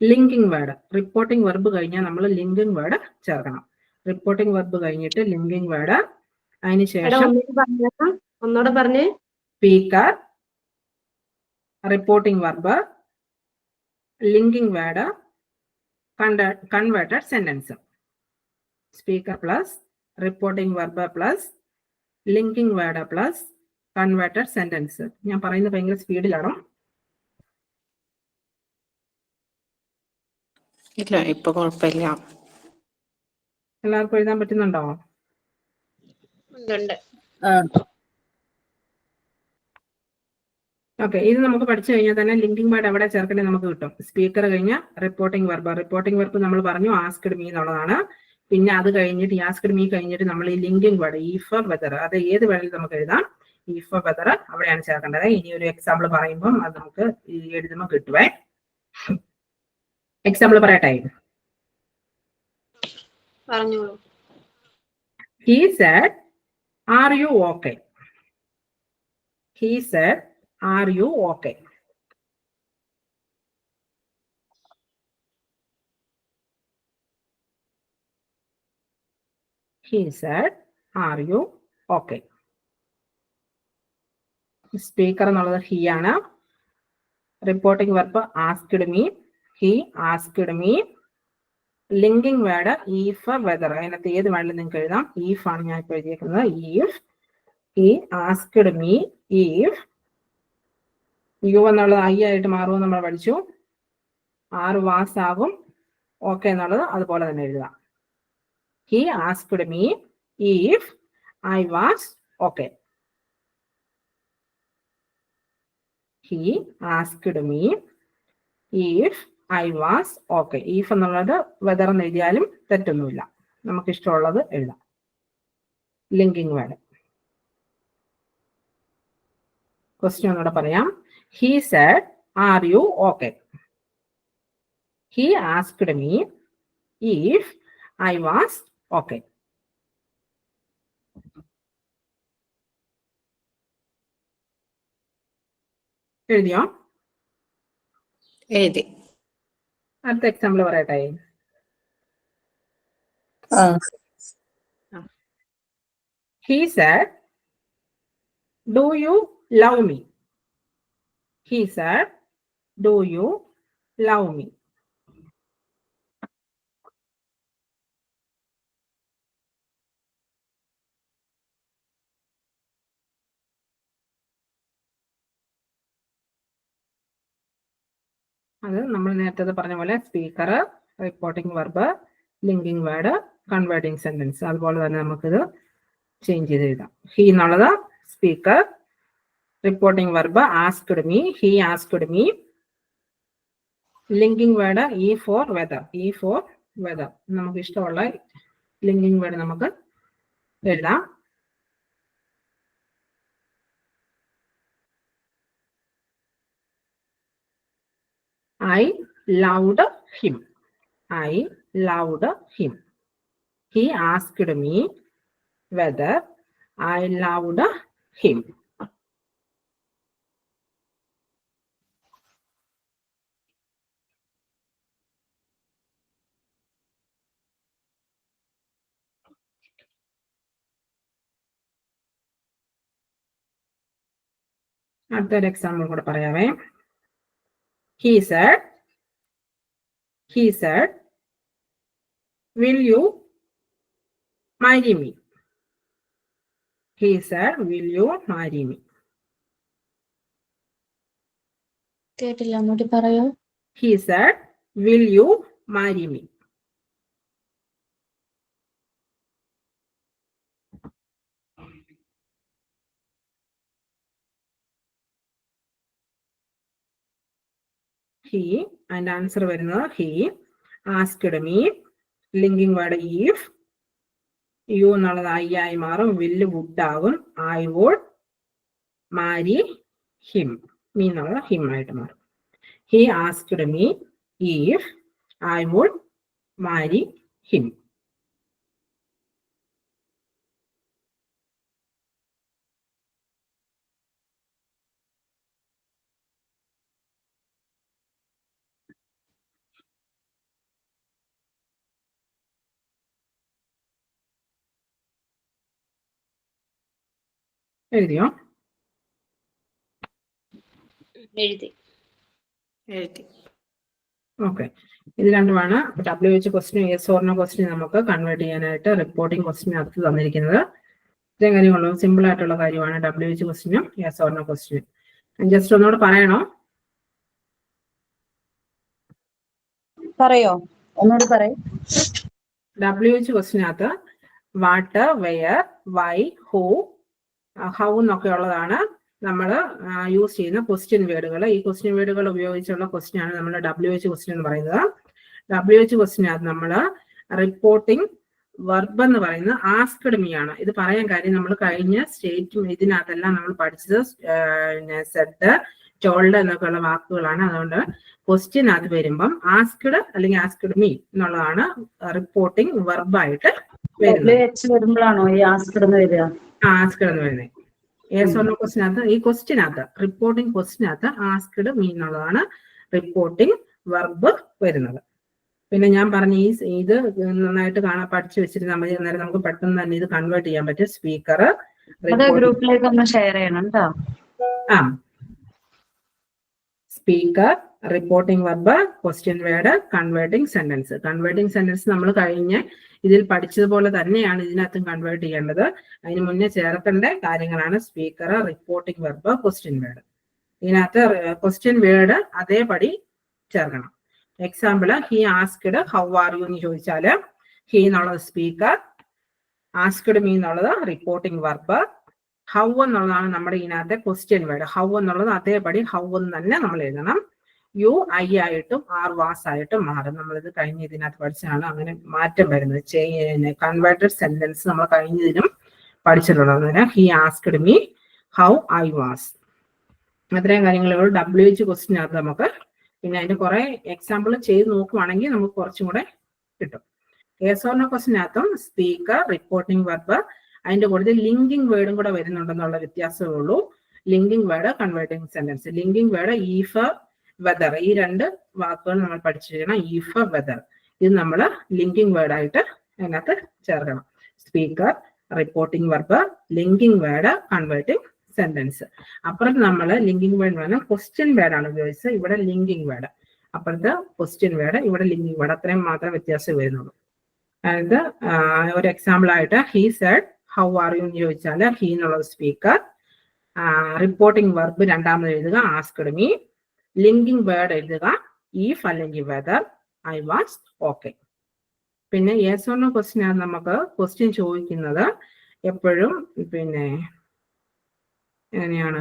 linking word. Reporting verb കഴിഞ്ഞാൽ നമ്മൾ ലിങ്കിങ് വേർഡ് ചേർക്കണം. റിപ്പോർട്ടിംഗ് വെർബ് കഴിഞ്ഞിട്ട് ലിങ്കിങ് വേർഡ്, അതിനുശേഷം ഒന്നുകൂടെ പറഞ്ഞേ. Speaker, reporting verb, linking word, converted sentence. Speaker plus reporting verb plus linking word plus converted sentence. ഞാൻ പറയുന്നത് ഭയങ്കര സ്പീഡിലാണോ? ഇല്ല, ഇപ്പൊ കുഴപ്പമില്ല. എല്ലാവർക്കും എഴുതാൻ പറ്റുന്നുണ്ടോ? ഉണ്ട്. ഓക്കെ, ഇത് നമുക്ക് പഠിച്ചു കഴിഞ്ഞാൽ തന്നെ ലിങ്കിങ് വേർഡ് എവിടെ ചേർക്കേണ്ടത് നമുക്ക് കിട്ടും. സ്പീക്കർ കഴിഞ്ഞ റിപ്പോർട്ടിംഗ് വെർബ് നമ്മൾ പറഞ്ഞു ആസ്ക്ഡ് മീ എന്നുള്ളതാണ്. പിന്നെ അത് കഴിഞ്ഞിട്ട് ആസ്ക്ഡ് മീ കഴിഞ്ഞിട്ട് നമ്മൾ ഈ ലിങ്കിങ് വേർഡ് ഈഫ് വെദർ, അത് ഏത് വേണമെങ്കിലും നമുക്ക് എഴുതാം. ഈഫ് വെദർ അവിടെയാണ് ചേർക്കേണ്ടത്. ഇനി ഒരു എക്സാമ്പിൾ പറയുമ്പോൾ അത് നമുക്ക് എഴുതുമ്പോൾ കിട്ടുവേ. എക്സാമ്പിൾ പറയട്ടെ. പറഞ്ഞോളൂ. He said, "Are you okay?" He said, "Are you okay?" He said, "Are you okay?" Speaker എന്നുള്ളത് ഹി ആണ്. Reporting verb asked me, he asked me. Linking word if whether, അതിനകത്ത് ഏത് വേണമെങ്കിലും നിങ്ങൾക്ക് എഴുതാം. ഈഫ് ആണ് ഞാൻ ഇപ്പോൾ എഴുതിയിരിക്കുന്നത്. If he asked me, if U എന്നുള്ളത് ഐ ആയിട്ട് മാറുമെന്ന് നമ്മൾ പഠിച്ചു. ആറ് വാസ് ആകും. ഓക്കെ എന്നുള്ളത് അതുപോലെ തന്നെ എഴുതാം. He asked me if I was okay. He asked me if I was okay. If എന്നുള്ളത് വെദർ എന്ന് എഴുതിയാലും തെറ്റൊന്നുമില്ല. നമുക്ക് ഇഷ്ടമുള്ളത് എഴുതാം. Linking word. ക്വസ്റ്റ്യൻ ഒന്നുകൂടെ പറയാം. He said, "Are you okay?" He asked me if I was okay. എഴുതിയോ? എഴുതി. അടുത്ത എക്സാമ്പിൾ പറയട്ടെ. He said, "Do you love me?" He said, "Do you love me?" അത് നമ്മൾ നേരത്തെ പറഞ്ഞ പോലെ speaker, reporting verb, linking word, converting sentence. അതുപോലെ തന്നെ നമുക്കിത് ചേഞ്ച് ചെയ്ത് എഴുതാം. ഹി എന്നുള്ളത് speaker, reporting verb asked me, he asked me. Linking word ഈ ഫോർ വെദർ, ഈ ഫോർ വെദർ. നമുക്ക് ഇഷ്ടമുള്ള ലിങ്കിങ് വേർഡ് നമുക്ക് എഴുതാം. I loved him. I loved him. He asked me whether I loved him. അടുത്തൊരു എക്സാമ്പിൾ കൂടെ പറയാമേ. He said, "Will you marry me?" He said, "Will you marry me?" കേട്ടില്ല, ഒന്നുകൂടി പറയോ? He said, "Will you marry me?" He and answer വരുന്നത് he asked me. Linking word if, you എന്നുള്ളത് I ആയി മാറും. Will would ആകും. I would marry him. Me എന്നുള്ളത് him ആയിട്ട് മാറും. He asked me if I would marry him. എഴുതിയോ? എഴുതി. ഓക്കെ, ഇത് രണ്ടുമാണ് WH question yes or no question നമുക്ക് കൺവേർട്ട് ചെയ്യാനായിട്ട് റിപ്പോർട്ടിംഗ് ക്വസ്റ്റ്യനകത്ത് തന്നിരിക്കുന്നത്. ഇത്രയും കാര്യമുള്ളൂ, സിമ്പിൾ ആയിട്ടുള്ള കാര്യമാണ് WH ക്വസ്റ്റ്യനും യെസ് ഓർ നോ ക്വസ്റ്റ്യനും. ജസ്റ്റ് ഒന്നുകൂടെ പറയണോ? പറയോ, ഒന്നുകൂടി പറയും. WH ക്വസ്റ്റ്യനകത്ത് what, where, why, who, how എന്നൊക്കെ ഉള്ളതാണ് നമ്മൾ യൂസ് ചെയ്യുന്ന ക്വസ്റ്റ്യൻ വേർഡുകൾ. ഈ ക്വസ്റ്റ്യൻ വേർഡുകൾ ഉപയോഗിച്ചുള്ള ക്വസ്റ്റ്യൻ ആണ് നമ്മൾ WH ക്വസ്റ്റ്യൻ എന്ന് പറയുന്നത്. WH ക്വസ്റ്റ്യനകത്ത് നമ്മൾ റിപ്പോർട്ടിംഗ് വെർബ് എന്ന് പറയുന്നത് ആസ്ക്ഡ് മീ ആണ്. ഇത് പറയാൻ കാര്യം നമ്മൾ കഴിഞ്ഞ സ്റ്റേറ്റും ഇതിനകത്തെല്ലാം നമ്മൾ പഠിച്ചത് സെഡ്, ടോൾഡ് എന്നൊക്കെ ഉള്ള വാക്കുകളാണ്. അതുകൊണ്ട് ക്വസ്റ്റ്യനകത്ത് വരുമ്പം ആസ്ക്ഡ് അല്ലെങ്കിൽ ആസ്ക്ഡ് മീ എന്നുള്ളതാണ് റിപ്പോർട്ടിംഗ് വെർബായിട്ട് വരുന്നത്. വരുമ്പോഴാണോ ഈ ആസ്ക്ഡ് എന്ന് വരിക? ആസ്ക്ഡ് എന്ന് വരുന്നത് യെസ് ഓർ നോ ക്വസ്റ്റ്യനകത്ത്, ഈ ക്വസ്റ്റ്യനകത്ത് റിപ്പോർട്ടിംഗ് ക്വസ്റ്റ്യനകത്ത് ആസ്ക്ഡ് മീ എന്നുള്ളതാണ് റിപ്പോർട്ടിംഗ് വെർബ് വരുന്നത്. പിന്നെ ഞാൻ പറഞ്ഞ ഇത് നന്നായിട്ട് പഠിച്ചു വെച്ചിരുന്നാൽ മതി, അന്നേരം നമുക്ക് പെട്ടെന്ന് തന്നെ ഇത് കൺവേർട്ട് ചെയ്യാൻ പറ്റും. സ്പീക്കർ ഗ്രൂപ്പിലേക്ക് ഒന്ന് ഷെയർ ചെയ്യണം കേട്ടോ. Speaker, reporting verb, question word, converting sentence. Converting sentence നമ്മൾ കഴിഞ്ഞ ഇതിൽ പഠിച്ചതുപോലെ തന്നെയാണ് ഇതിനകത്തും കൺവേർട്ട് ചെയ്യേണ്ടത്. അതിന് മുന്നേ ചേർക്കേണ്ട കാര്യങ്ങളാണ് speaker, reporting verb, question word. ഇതിനകത്ത് ക്വസ്റ്റ്യൻ വേർഡ് അതേപടി ചേർക്കണം. Example, he asked how are U എന്ന് ചോദിച്ചാൽ ഹി എന്നുള്ളത് സ്പീക്കർ, ആസ്ക്ഡ് മീ എന്നുള്ളത് റിപ്പോർട്ടിംഗ് വെർബ്, ഹൗ എന്നുള്ളതാണ് നമ്മുടെ ഇതിനകത്തെ ക്വസ്റ്റ്യൻ വേർഡ്. ഹൗ എന്നുള്ളത് അതേപടി ഹൗ എന്ന് തന്നെ നമ്മൾ എഴുതണം. യു ഐ ആയിട്ടും ആർ വാസ് ആയിട്ടും മാറും. നമ്മളിത് കഴിഞ്ഞ ഇതിനകത്ത് പഠിച്ചാണ് അങ്ങനെ മാറ്റം വരുന്നത്. കൺവേർട്ടഡ് സെന്റൻസ് നമ്മൾ കഴിഞ്ഞതിനും പഠിച്ചിട്ടുള്ളത്. He asked me how I was. അത്രയും കാര്യങ്ങളുള്ള WH ക്വസ്റ്റ്യനകത്ത് നമുക്ക് പിന്നെ അതിന്റെ കുറെ എക്സാമ്പിൾ ചെയ്ത് നോക്കുവാണെങ്കിൽ നമുക്ക് കുറച്ചും കൂടെ കിട്ടും. യെസ് ഓർ നോ ക്വസ്റ്റ്യനകത്തും സ്പീക്കർ, റിപ്പോർട്ടിംഗ് വെർബ്, അതിന്റെ കൂടുതൽ ലിങ്കിങ് വേർഡും കൂടെ വരുന്നുണ്ടെന്നുള്ള വ്യത്യാസമേ ഉള്ളൂ. Linking word, converting sentence. Linking word if, whether, ഈ രണ്ട് വാക്കുകൾ നമ്മൾ പഠിച്ചിരിക്കണം. ഈഫ്, വെദർ, ഇത് നമ്മൾ ലിങ്കിങ് വേർഡ് ആയിട്ട് അതിനകത്ത് ചേർക്കണം. Speaker, reporting verb, linking word, converting sentence. അപ്പുറത്ത് നമ്മൾ ലിങ്കിങ് വേർഡ് വേണം, ക്വസ്റ്റ്യൻ വേർഡ് ആണ് ഉപയോഗിച്ചത്. ഇവിടെ ലിങ്കിങ് വേർഡ്, അപ്പുറത്ത് ക്വസ്റ്റ്യൻ വേർഡ്, ഇവിടെ ലിങ്കിങ് വേർഡ്. അത്രയും മാത്രം വ്യത്യാസം വരുന്നുള്ളൂ. അതായത് ഒരു എക്സാമ്പിൾ ആയിട്ട് he said how are U എന്ന് ചോദിച്ചാൽ ഹി എന്നുള്ളത് സ്പീക്കർ, റിപ്പോർട്ടിംഗ് വെർബ് രണ്ടാമത് എഴുതുക ആസ്ക്ഡ് മീ, ലിങ്കിങ് വേർഡ് എഴുതുക ഈഫ് അല്ലെങ്കിൽ വെദർ, ഐ വാസ് ഓക്കെ. പിന്നെ യെസ് ഓർ നോ ക്വസ്റ്റ്യൻ നമുക്ക് ക്വസ്റ്റ്യൻ ചോദിക്കുന്നത് എപ്പോഴും പിന്നെ എങ്ങനെയാണ്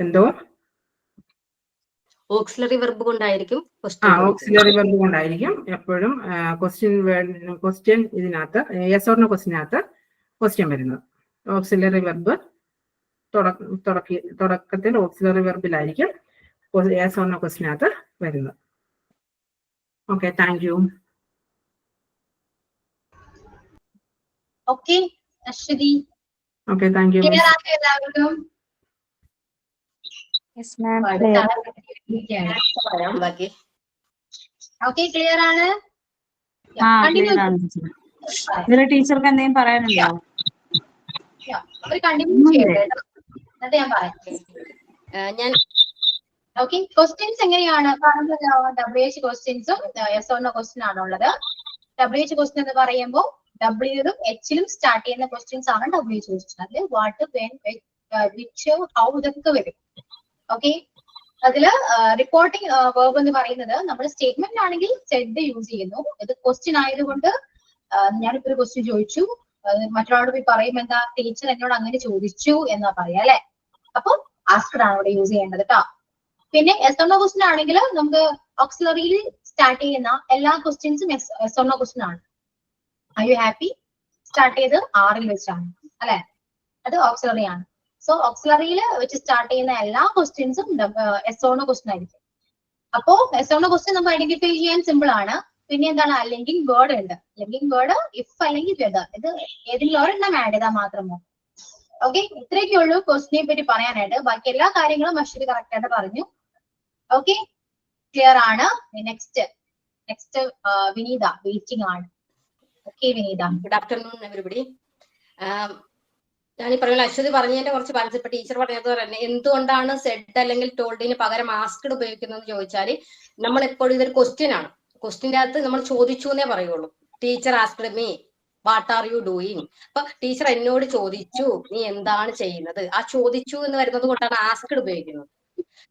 എന്തോ ഓക്സിലറി വെർബ് കൊണ്ടായിരിക്കും. ഓക്സിലറി വെർബ് കൊണ്ടായിരിക്കും എപ്പോഴും ക്വസ്റ്റ്യൻ ഇതിനകത്ത് യെസ് ഓർ നോ ക്വസ്റ്റ്യനകത്ത് ക്വസ്റ്റ്യൻ വരുന്നത്. ഓക്സിലറി വെർബ് തുടക്കത്തിൽ ഓക്സിലറി വെർബിലായിരിക്കും യെസ് ഓർ നോ ക്വസ്റ്റ്യനകത്ത് വരുന്നത്. Okay, thank you. Okay Aswathy, okay, thank you. Clear ആയോ എല്ലാവർക്കും? Yes, ma'am. ഓക്കെ, ക്ലിയർ ആണ്? ഇതിലെ ടീച്ചർക്ക് എന്തെങ്കിലും പറയാനുണ്ടോ? അവർ കണ്ടിന്യൂ ചെയ്യട്ടെ, എന്നിട്ട് ഞാൻ പറയാം. ഓക്കെ, ക്വസ്റ്റ്യൻസ് എങ്ങനെയാണ് പറഞ്ഞല്ലോ? WH ക്വസ്റ്റ്യൻസും യെസ് ഓർ നോ ക്വസ്റ്റ്യൻ ആണുള്ളത്. WH ക്വസ്റ്റ്യൻ എന്ന് പറയുമ്പോൾ W-ലും H-ലും സ്റ്റാർട്ട് ചെയ്യുന്ന ക്വസ്റ്റ്യൻസ് ആണ് WH ക്വസ്റ്റ്യൻ. അതിൽ വാട്ട്, വെൻ, വിച്ച്, ഹൗ ഇതൊക്കെ വരും. ഓക്കെ, അതില് റിപ്പോർട്ടിംഗ് വേർബ് എന്ന് പറയുന്നത് നമ്മൾ സ്റ്റേറ്റ്മെന്റ് ആണെങ്കിൽ സെഡ് യൂസ് ചെയ്യുന്നു. ഇത് ക്വസ്റ്റ്യൻ ആയതുകൊണ്ട് ഞാനിപ്പോ ഒരു ക്വസ്റ്റ്യൻ ചോദിച്ചു, മറ്റൊരാളോട് പോയി പറയും എന്താ ടീച്ചർ എന്നോട് അങ്ങനെ ചോദിച്ചു എന്നാ പറയാ അല്ലെ. അപ്പൊ ആസ്ക്ഡ് ആണ് ഇവിടെ യൂസ് ചെയ്യേണ്ടത് കേട്ടോ. പിന്നെ എസ് ഓർ നോ ക്വസ്റ്റ്യൻ ആണെങ്കിൽ നമുക്ക് ഓക്സിലറിയിൽ സ്റ്റാർട്ട് ചെയ്യുന്ന എല്ലാ ക്വസ്റ്റ്യൻസും എസ് ഓർ നോ ക്വസ്റ്റ്യൻ ആണ്. ആർ യു ഹാപ്പി സ്റ്റാർട്ട് ചെയ്ത് ആറിൽ വെച്ചാണ് അല്ലെ, അത് ഓക്സിലറി ആണ്. സോ ഓക്സിലറിയിൽ വെച്ച് സ്റ്റാർട്ട് ചെയ്യുന്ന എല്ലാ ക്വസ്റ്റ്യൻസും എസ് ഓർ നോ ക്വസ്റ്റ്യൻ ആയിരിക്കും. അപ്പോ എസ് ഓർ നോ ക്വസ്റ്റ്യൻ നമുക്ക് ഐഡന്റിഫൈ ചെയ്യാൻ സിമ്പിൾ ആണ്. പിന്നെ എന്താണ്, ലിങ്കിങ് വേർഡ് ഉണ്ട്. ലിങ്കിങ് വേർഡ് ഇഫ് അല്ലെങ്കിൽ വെദർ, ഇത് ഏതെങ്കിലും ഒരെണ്ണം ആഡ് ചെയ്താൽ മാത്രം മതി. ഓക്കെ, ഇത്രയൊക്കെ ഉള്ളൂ ക്വസ്റ്റ്യനെ പറ്റി പറയാനായിട്ട്. ബാക്കി എല്ലാ കാര്യങ്ങളും അശ്വതി കറക്റ്റ് ആയിട്ട് പറഞ്ഞു. ഓക്കെ, ക്ലിയർ ആണ്? നെക്സ്റ്റ് വിനീത വെയിറ്റിംഗ് ആണ്. Okay, Vinita. Good afternoon everybody. ഞാൻ ഈ പറയുന്ന അശ്വതി പറഞ്ഞതിന്റെ കുറച്ച് ബാലൻസ് ഇപ്പൊ ടീച്ചർ പറഞ്ഞത് തന്നെ എന്തുകൊണ്ടാണ് സെഡ് അല്ലെങ്കിൽ ടോൾഡിന് പകരം ആസ്ക്ഡ് ഉപയോഗിക്കുന്നതെന്ന് ചോദിച്ചാൽ നമ്മൾ എപ്പോഴും ഇതൊരു ക്വസ്റ്റ്യൻ ആണ്. ക്വസ്റ്റ്യന്റെ അകത്ത് നമ്മൾ ചോദിച്ചു എന്നേ പറയുള്ളൂ. Teacher asked me what are you doing. അപ്പൊ ടീച്ചർ എന്നോട് ചോദിച്ചു നീ എന്താണ് ചെയ്യുന്നത്. ആ ചോദിച്ചു എന്ന് വരുന്നത് കൊണ്ടാണ് ആസ്ക്ഡ് ഉപയോഗിക്കുന്നത്.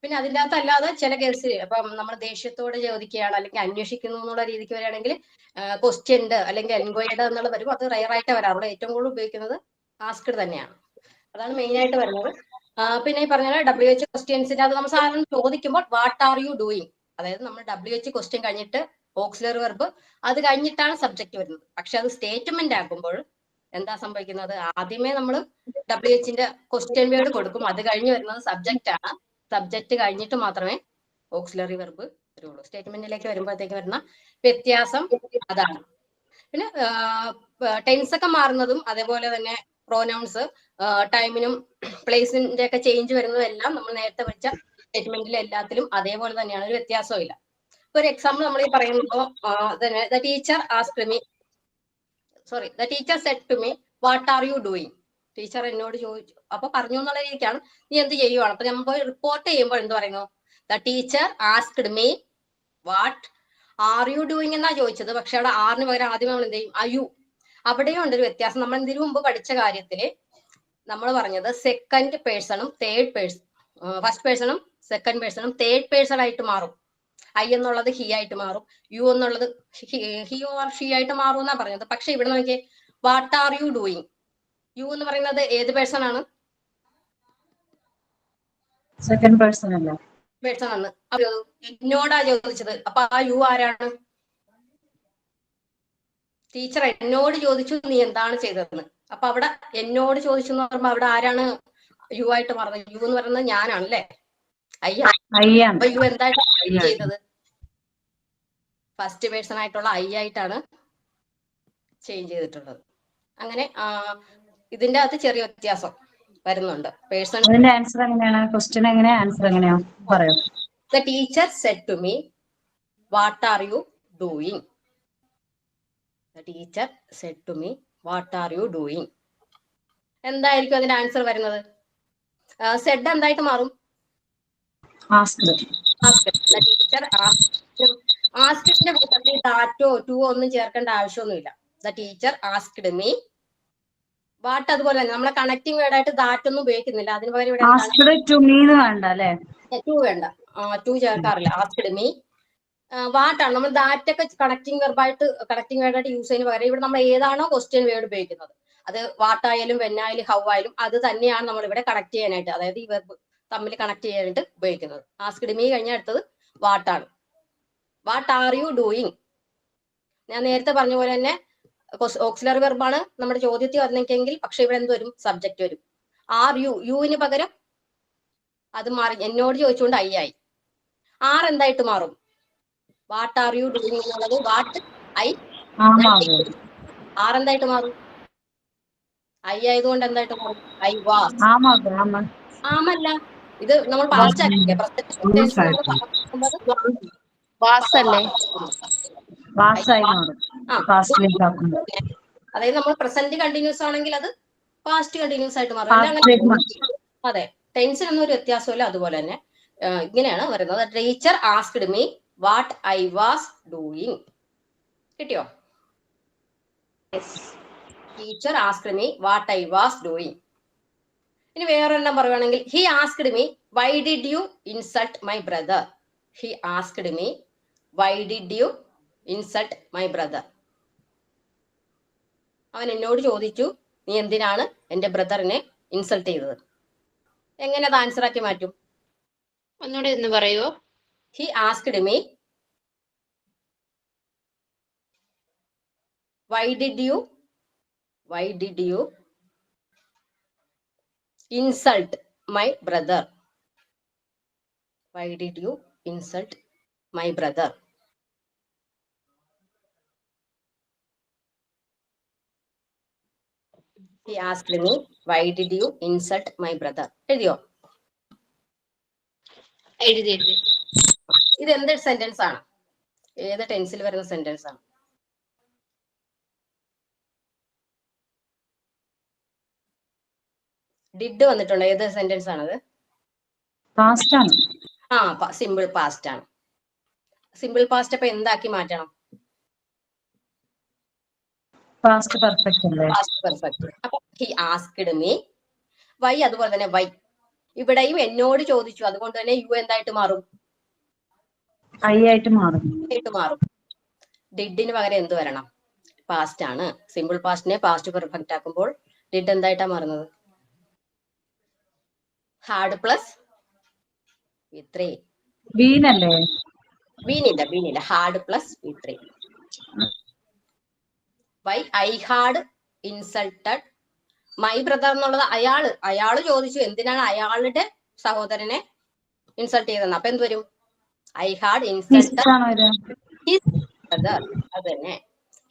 പിന്നെ അതിൻ്റെ അകത്ത് അല്ലാതെ ചില കേസിൽ ഇപ്പം നമ്മൾ ദേഷ്യത്തോടെ ചോദിക്കുകയാണ് അല്ലെങ്കിൽ അന്വേഷിക്കുന്നു എന്നുള്ള രീതിക്ക് വരികയാണെങ്കിൽ ക്വസ്റ്റ്യൻഡ് അല്ലെങ്കിൽ എൻക്വയർഡ് എന്നുള്ള വരും. അത് റയറായിട്ട് വരാറുള്ളൂ. ഏറ്റവും കൂടുതൽ ഉപയോഗിക്കുന്നത് ആസ്ക്ഡ് തന്നെയാണ്. അതാണ് മെയിൻ ആയിട്ട് വരുന്നത്. പിന്നെ ഈ പറഞ്ഞ WH ക്വസ്റ്റ്യൻസിന്റെ അത് നമ്മൾ സാധാരണ ചോദിക്കുമ്പോൾ വാട്ട് ആർ യു ഡൂയിങ്, അതായത് നമ്മൾ WH ക്വസ്റ്റ്യൻ കഴിഞ്ഞിട്ട് ഓക്സിലറി വെർബ് അത് കഴിഞ്ഞിട്ടാണ് സബ്ജക്ട് വരുന്നത്. പക്ഷെ അത് സ്റ്റേറ്റ്മെന്റ് ആക്കുമ്പോൾ എന്താ സംഭവിക്കുന്നത്, ആദ്യമേ നമ്മൾ WHന്റെ ക്വസ്റ്റ്യൻ വേർഡ് കൊടുക്കും, അത് കഴിഞ്ഞ് വരുന്നത് സബ്ജക്റ്റ് ആണ്. സബ്ജക്റ്റ് കഴിഞ്ഞിട്ട് മാത്രമേ ഓക്സിലറി വെർബ് വരുള്ളൂ. സ്റ്റേറ്റ്മെന്റിലേക്ക് വരുമ്പോഴത്തേക്ക് വരുന്ന വ്യത്യാസം അതാണ്. പിന്നെ ടെൻസ് ഒക്കെ മാറുന്നതും അതേപോലെ തന്നെ പ്രോനൗൺസ് ടൈമിനും പ്ലേസിന്റെ ഒക്കെ ചേഞ്ച് വരുന്നതും എല്ലാം നമ്മൾ നേരത്തെ പഠിച്ച സ്റ്റേറ്റ്മെന്റിലെ എല്ലാത്തിലും അതേപോലെ തന്നെയാണ്, ഒരു വ്യത്യാസവും ഇല്ല. ഒരു എക്സാമ്പിൾ നമ്മൾ ഈ പറയുമ്പോൾ the teacher said to me what are you doing. Teacher എന്നോട് ചോദിച്ചു, അപ്പൊ പറഞ്ഞു എന്നുള്ള രീതിക്കാണ് നീ എന്ത് ചെയ്യുവാണ്. അപ്പൊ നമ്മൾ പോയി റിപ്പോർട്ട് ചെയ്യുമ്പോൾ എന്ത് പറയുന്നു, the teacher asked me what are you doing എന്നാ ചോദിച്ചത്. പക്ഷെ അവിടെ ആറിന് പകരം ആദ്യം നമ്മൾ എന്ത് ചെയ്യും, അയു. അവിടെയും ഉണ്ട് ഒരു വ്യത്യാസം. നമ്മൾ ഇതിനു മുമ്പ് പഠിച്ച കാര്യത്തില് നമ്മൾ പറഞ്ഞത് സെക്കൻഡ് പേഴ്സണും തേർഡ് പേഴ്സൺ, ഫസ്റ്റ് പേഴ്സണും സെക്കൻഡ് പേഴ്സണും തേർഡ് പേഴ്സൺ ആയിട്ട് മാറും. ഐ എന്നുള്ളത് ഹി ആയിട്ട് മാറും, യു എന്നുള്ളത് ഹി ഓർ ഷീ ആയിട്ട് മാറും എന്നാ പറഞ്ഞത്. പക്ഷെ ഇവിടെ നോക്കിയേ, what are you doing, you എന്ന് പറയുന്നത് ഏത് പേഴ്സൺ ആണ്? സെക്കൻഡ് പേഴ്സൺ അല്ല, പേഴ്സൺ ആണ്. എന്നോടാ ചോദിച്ചത്. അപ്പൊ ആ യു ആരാണ്? ടീച്ചർ എന്നോട് ചോദിച്ചു നീ എന്താണ് ചെയ്തതെന്ന്. അപ്പൊ അവിടെ എന്നോട് ചോദിച്ചു എന്ന് പറയുമ്പോ അവിടെ ആരാണ് യു ആയിട്ട് മാറുന്നത്? യു എന്ന് പറയുന്നത് ഞാനാണ് അല്ലേ, അയ്യാണ്. അപ്പൊ യു എന്തായിട്ടാണ് ചെയ്തത്? ഫസ്റ്റ് പേഴ്സൺ ആയിട്ടുള്ള ഐ ആയിട്ടാണ് ചേഞ്ച് ചെയ്തിട്ടുള്ളത്. അങ്ങനെ ഇതിന്റെ അകത്ത് ചെറിയ വ്യത്യാസം വരുന്നുണ്ട്. പേഴ്സൺ അതിന്റെ ആൻസർ എങ്ങനെയാണ്? ക്വസ്റ്റ്യൻ എങ്ങനെയാ, ആൻസർ എങ്ങനെയാ പറയോ? The teacher said to me what are you doing. The teacher said to me what are you doing. എന്തായിരിക്കും അതിന്റെ ആൻസർ വരുന്നത്? സെഡ് എന്തായിട്ട് മാറും? ആസ്ക്ഡ്. ദ ടീച്ചർ ആസ്ക്ഡിന്റെ കൂട്ടത്തിൽ ദാറ്റോ ടു ഒന്നും ചേർക്കേണ്ട ആവശ്യമൊന്നുമില്ല. The teacher asked me what. അതുപോലെ തന്നെ നമ്മളെ കണക്ടിങ് വേർഡ് ആയിട്ട് ദാറ്റ് ഒന്നും ഉപയോഗിക്കുന്നില്ല. അതിന് പകരം ഇവിടെ ആസ്ക്ഡ് ടു മീ എന്ന് വേണ്ട അല്ലേ? ടു വേണ്ട, ടു ചേർക്കാറില്ല. ആസ്ക്ഡ് മീ വാട്ടാണ്. നമ്മൾ ദാറ്റ് ഒക്കെ കണക്ടിങ് വെർബായിട്ട് കണക്ടിങ് വേർഡായിട്ട് യൂസ് ചെയ്യുന്ന പകരം ഇവിടെ നമ്മൾ ഏതാണോ ക്വസ്റ്റ്യൻ വേർഡ് ഉപയോഗിക്കുന്നത്, അത് വാട്ടായാലും വെന്നായാലും ഹൗ ആയാലും അത് തന്നെയാണ് നമ്മൾ ഇവിടെ കണക്ട് ചെയ്യാനായിട്ട്, അതായത് ഈ വെർബ് തമ്മിൽ കണക്ട് ചെയ്യാനായിട്ട് ഉപയോഗിക്കുന്നത്. ആസ്ക്ഡ് മീ കഴിഞ്ഞ അടുത്തത് വാട്ടാണ്. What are you doing. ഞാൻ നേരത്തെ പറഞ്ഞ പോലെ തന്നെ ഓക്സിലറി വെർബാണ് നമ്മുടെ ചോദ്യത്തിൽ വന്നെങ്കിൽ, പക്ഷെ ഇവിടെ എന്ത് വരും? സബ്ജക്റ്റ് വരും. ആർ യു, യുവിന് പകരം അത് മാറി, എന്നോട് ചോദിച്ചുകൊണ്ട് ഐ ആയി. ആർ എന്തായിട്ട് മാറും? വാട്ട് ആർ യു ഡൂയിങ് എന്നുള്ളത് വാട്ട് ഐ. ആർ എന്തായിട്ട് മാറും? ഐ ആയതുകൊണ്ട് എന്തായിട്ട് മാറും? I was. ആമല്ല, ഇത് നമ്മൾ പാസ്റ്റ് ആക്കിയ അതായത് നമ്മൾ പ്രസന്റ് കണ്ടിന്യൂസ് ആണെങ്കിൽ അത് പാസ്റ്റ് കണ്ടിന്യൂസ് ആയിട്ട് മാറും. അതെ, ടെൻസിനൊന്നും ഒരു വ്യത്യാസമില്ല. അതുപോലെ തന്നെ ഇങ്ങനെയാണ് വരുന്നത്. Teacher asked me what I was doing. കിട്ടിയോ? Teacher asked me what I was doing. ഇനി വേറൊരെണ്ണം പറയുവാണെങ്കിൽ, he asked me why did you insult my brother. He asked me why did you insult my brother. അവൻ എന്നോട് ചോദിച്ചു നീ എന്തിനാണ് എന്റെ ബ്രദറിനെ ഇൻസൾട്ട് ചെയ്തത്. എങ്ങനെ അത് ആൻസർ ആക്കി മാറ്റും? ഒന്നുകൂടി ഒന്ന് പറയുമോ? He asked me why did you insult my brother. Y did you insult my brother. He asked me, why did you insult my brother? എഴുതിയോ? എഴുതി. ഇത് എന്ത് സെന്റൻസ് ആണ്? ഏത് ടെൻസിൽ വരുന്ന സെന്റൻസ് ആണ്? ഡിഡ് വന്നിട്ടുണ്ട്. ഏത് സെന്റൻസ് ആണത്? പാസ്റ്റ് ആണ്. ആ, സിമ്പിൾ പാസ്റ്റ് ആണ്. സിമ്പിൾ പാസ്റ്റ് അപ്പൊ എന്താക്കി മാറ്റണം? പാസ്റ്റ് പെർഫെക്റ്റ് അല്ലേ? Past perfect. അപ്പൊ ഹി ആസ്ക്ഡ് മീ, വൈ അതുപോലെ തന്നെ വൈ. ഇവിടെയും എന്നോട് ചോദിച്ചു, അതുകൊണ്ട് തന്നെ യു എന്തായിട്ട് മാറും? ഐ ആയിട്ട് മാറും. മാറും. ഡിഡിന് പകരം എന്ത് വരണം? പാസ്റ്റ് ആണ്. സിമ്പിൾ പാസ്റ്റിനെ പാസ്റ്റ് പെർഫെക്റ്റ് ആക്കുമ്പോൾ ഡിഡ് എന്തായിട്ടാ മാറുന്നത്? Had plus V3. ബീനല്ലേ? ബീനില്ല. Had plus V3. Why I had insulted my brother എന്നുള്ളത് അയാള് ചോദിച്ചു എന്തിനാണ് അയാളുടെ സഹോദരനെ ഇൻസൾട്ട് ചെയ്തെന്ന്. അപ്പൊ എന്ത് വരും? I had insulted his brother. അത് തന്നെ.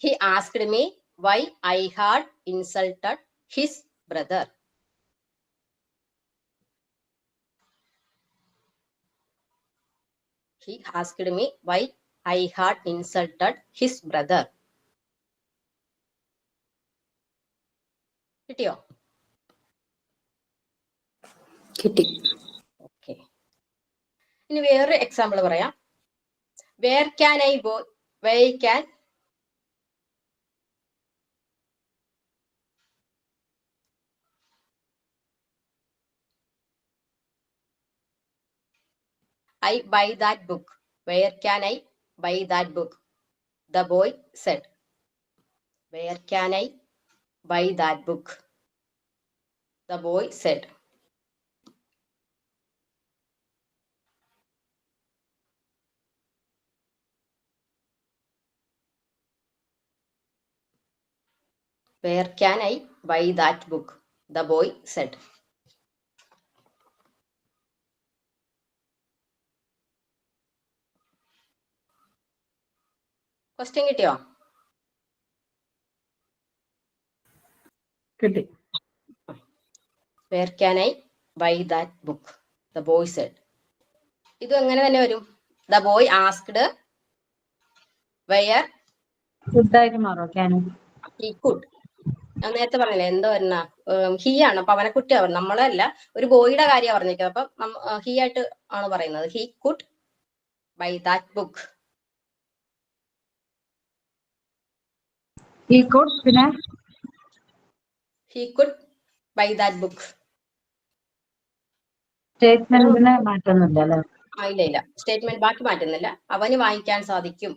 He asked me Y I had insulted his brother. He asked me why I had insulted his brother. കിട്ടിയോ? കിട്ടി. ഓക്കെ. ഇനി വേറൊരു എക്സാമ്പിൾ പറയാം. Where can I go? Where can I buy that book? Where can I buy that book? The boy said. Where can I buy that book? The boy said. Where can I buy that book? The boy said. Question കിട്ടിയോ? കിട്ടി. Where can I buy that book? The boy said. ഇതും എങ്ങനെ തന്നെ വരും? The boy asked where ഫുഡായിട്ട് മാറോ? he could. ഞാൻ നേരത്തെ പറഞ്ഞില്ലേ എന്തോ വരുന്ന ഹി ആണ്. അപ്പൊ അവനെ കുട്ടി അവർ നമ്മളല്ല, ഒരു ബോയിയുടെ കാര്യമാണ് പറഞ്ഞിരിക്കുന്നത്. അപ്പൊ ഹി ആയിട്ട് ആണ് പറയുന്നത്. He could buy that book. He could, പിന്നെ He could buy that book. സ്റ്റേറ്റ്മെന്റിന് മാറ്റൊന്നുമില്ല അല്ലെ? ഇല്ല. സ്റ്റേറ്റ്മെന്റ് ബാക്കി മാറ്റുന്നില്ല. അവന് വാങ്ങിക്കാൻ സാധിക്കും.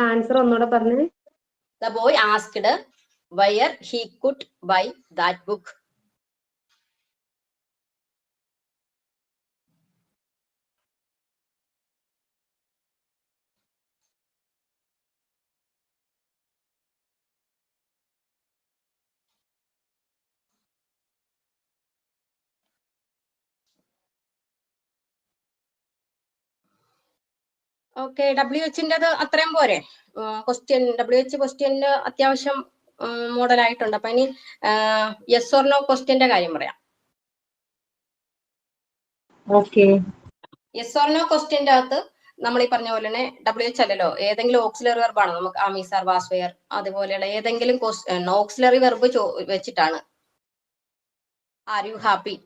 ആൻസർ ഒന്നുകൂടെ പറഞ്ഞു. The boy asked where he could buy that book. ഓക്കെ. WH-ൻ്റെത് അത്രയും പോരെ? ക്വസ്റ്റ്യൻ WH ക്വസ്റ്റ്യന് അത്യാവശ്യം മോഡൽ ആയിട്ടുണ്ട്. അപ്പൊ ഇനി യെസ് ഓർ നോ ക്വസ്റ്റ്യന്റെ കാര്യം പറയാം. ഓക്കെ. യെസ് ഓർ നോ ക്വസ്റ്റ്യന്റെ അകത്ത് നമ്മൾ ഈ പറഞ്ഞ പോലെ തന്നെ WH അല്ലല്ലോ, ഏതെങ്കിലും ഓക്സിലറി വെർബ് ആണ്. നമുക്ക് ആമീസാർ വാസ്വെയർ അതുപോലെയുള്ള ഏതെങ്കിലും ഓക്സിലറി വെർബ് വെച്ചിട്ടാണ് are you happy,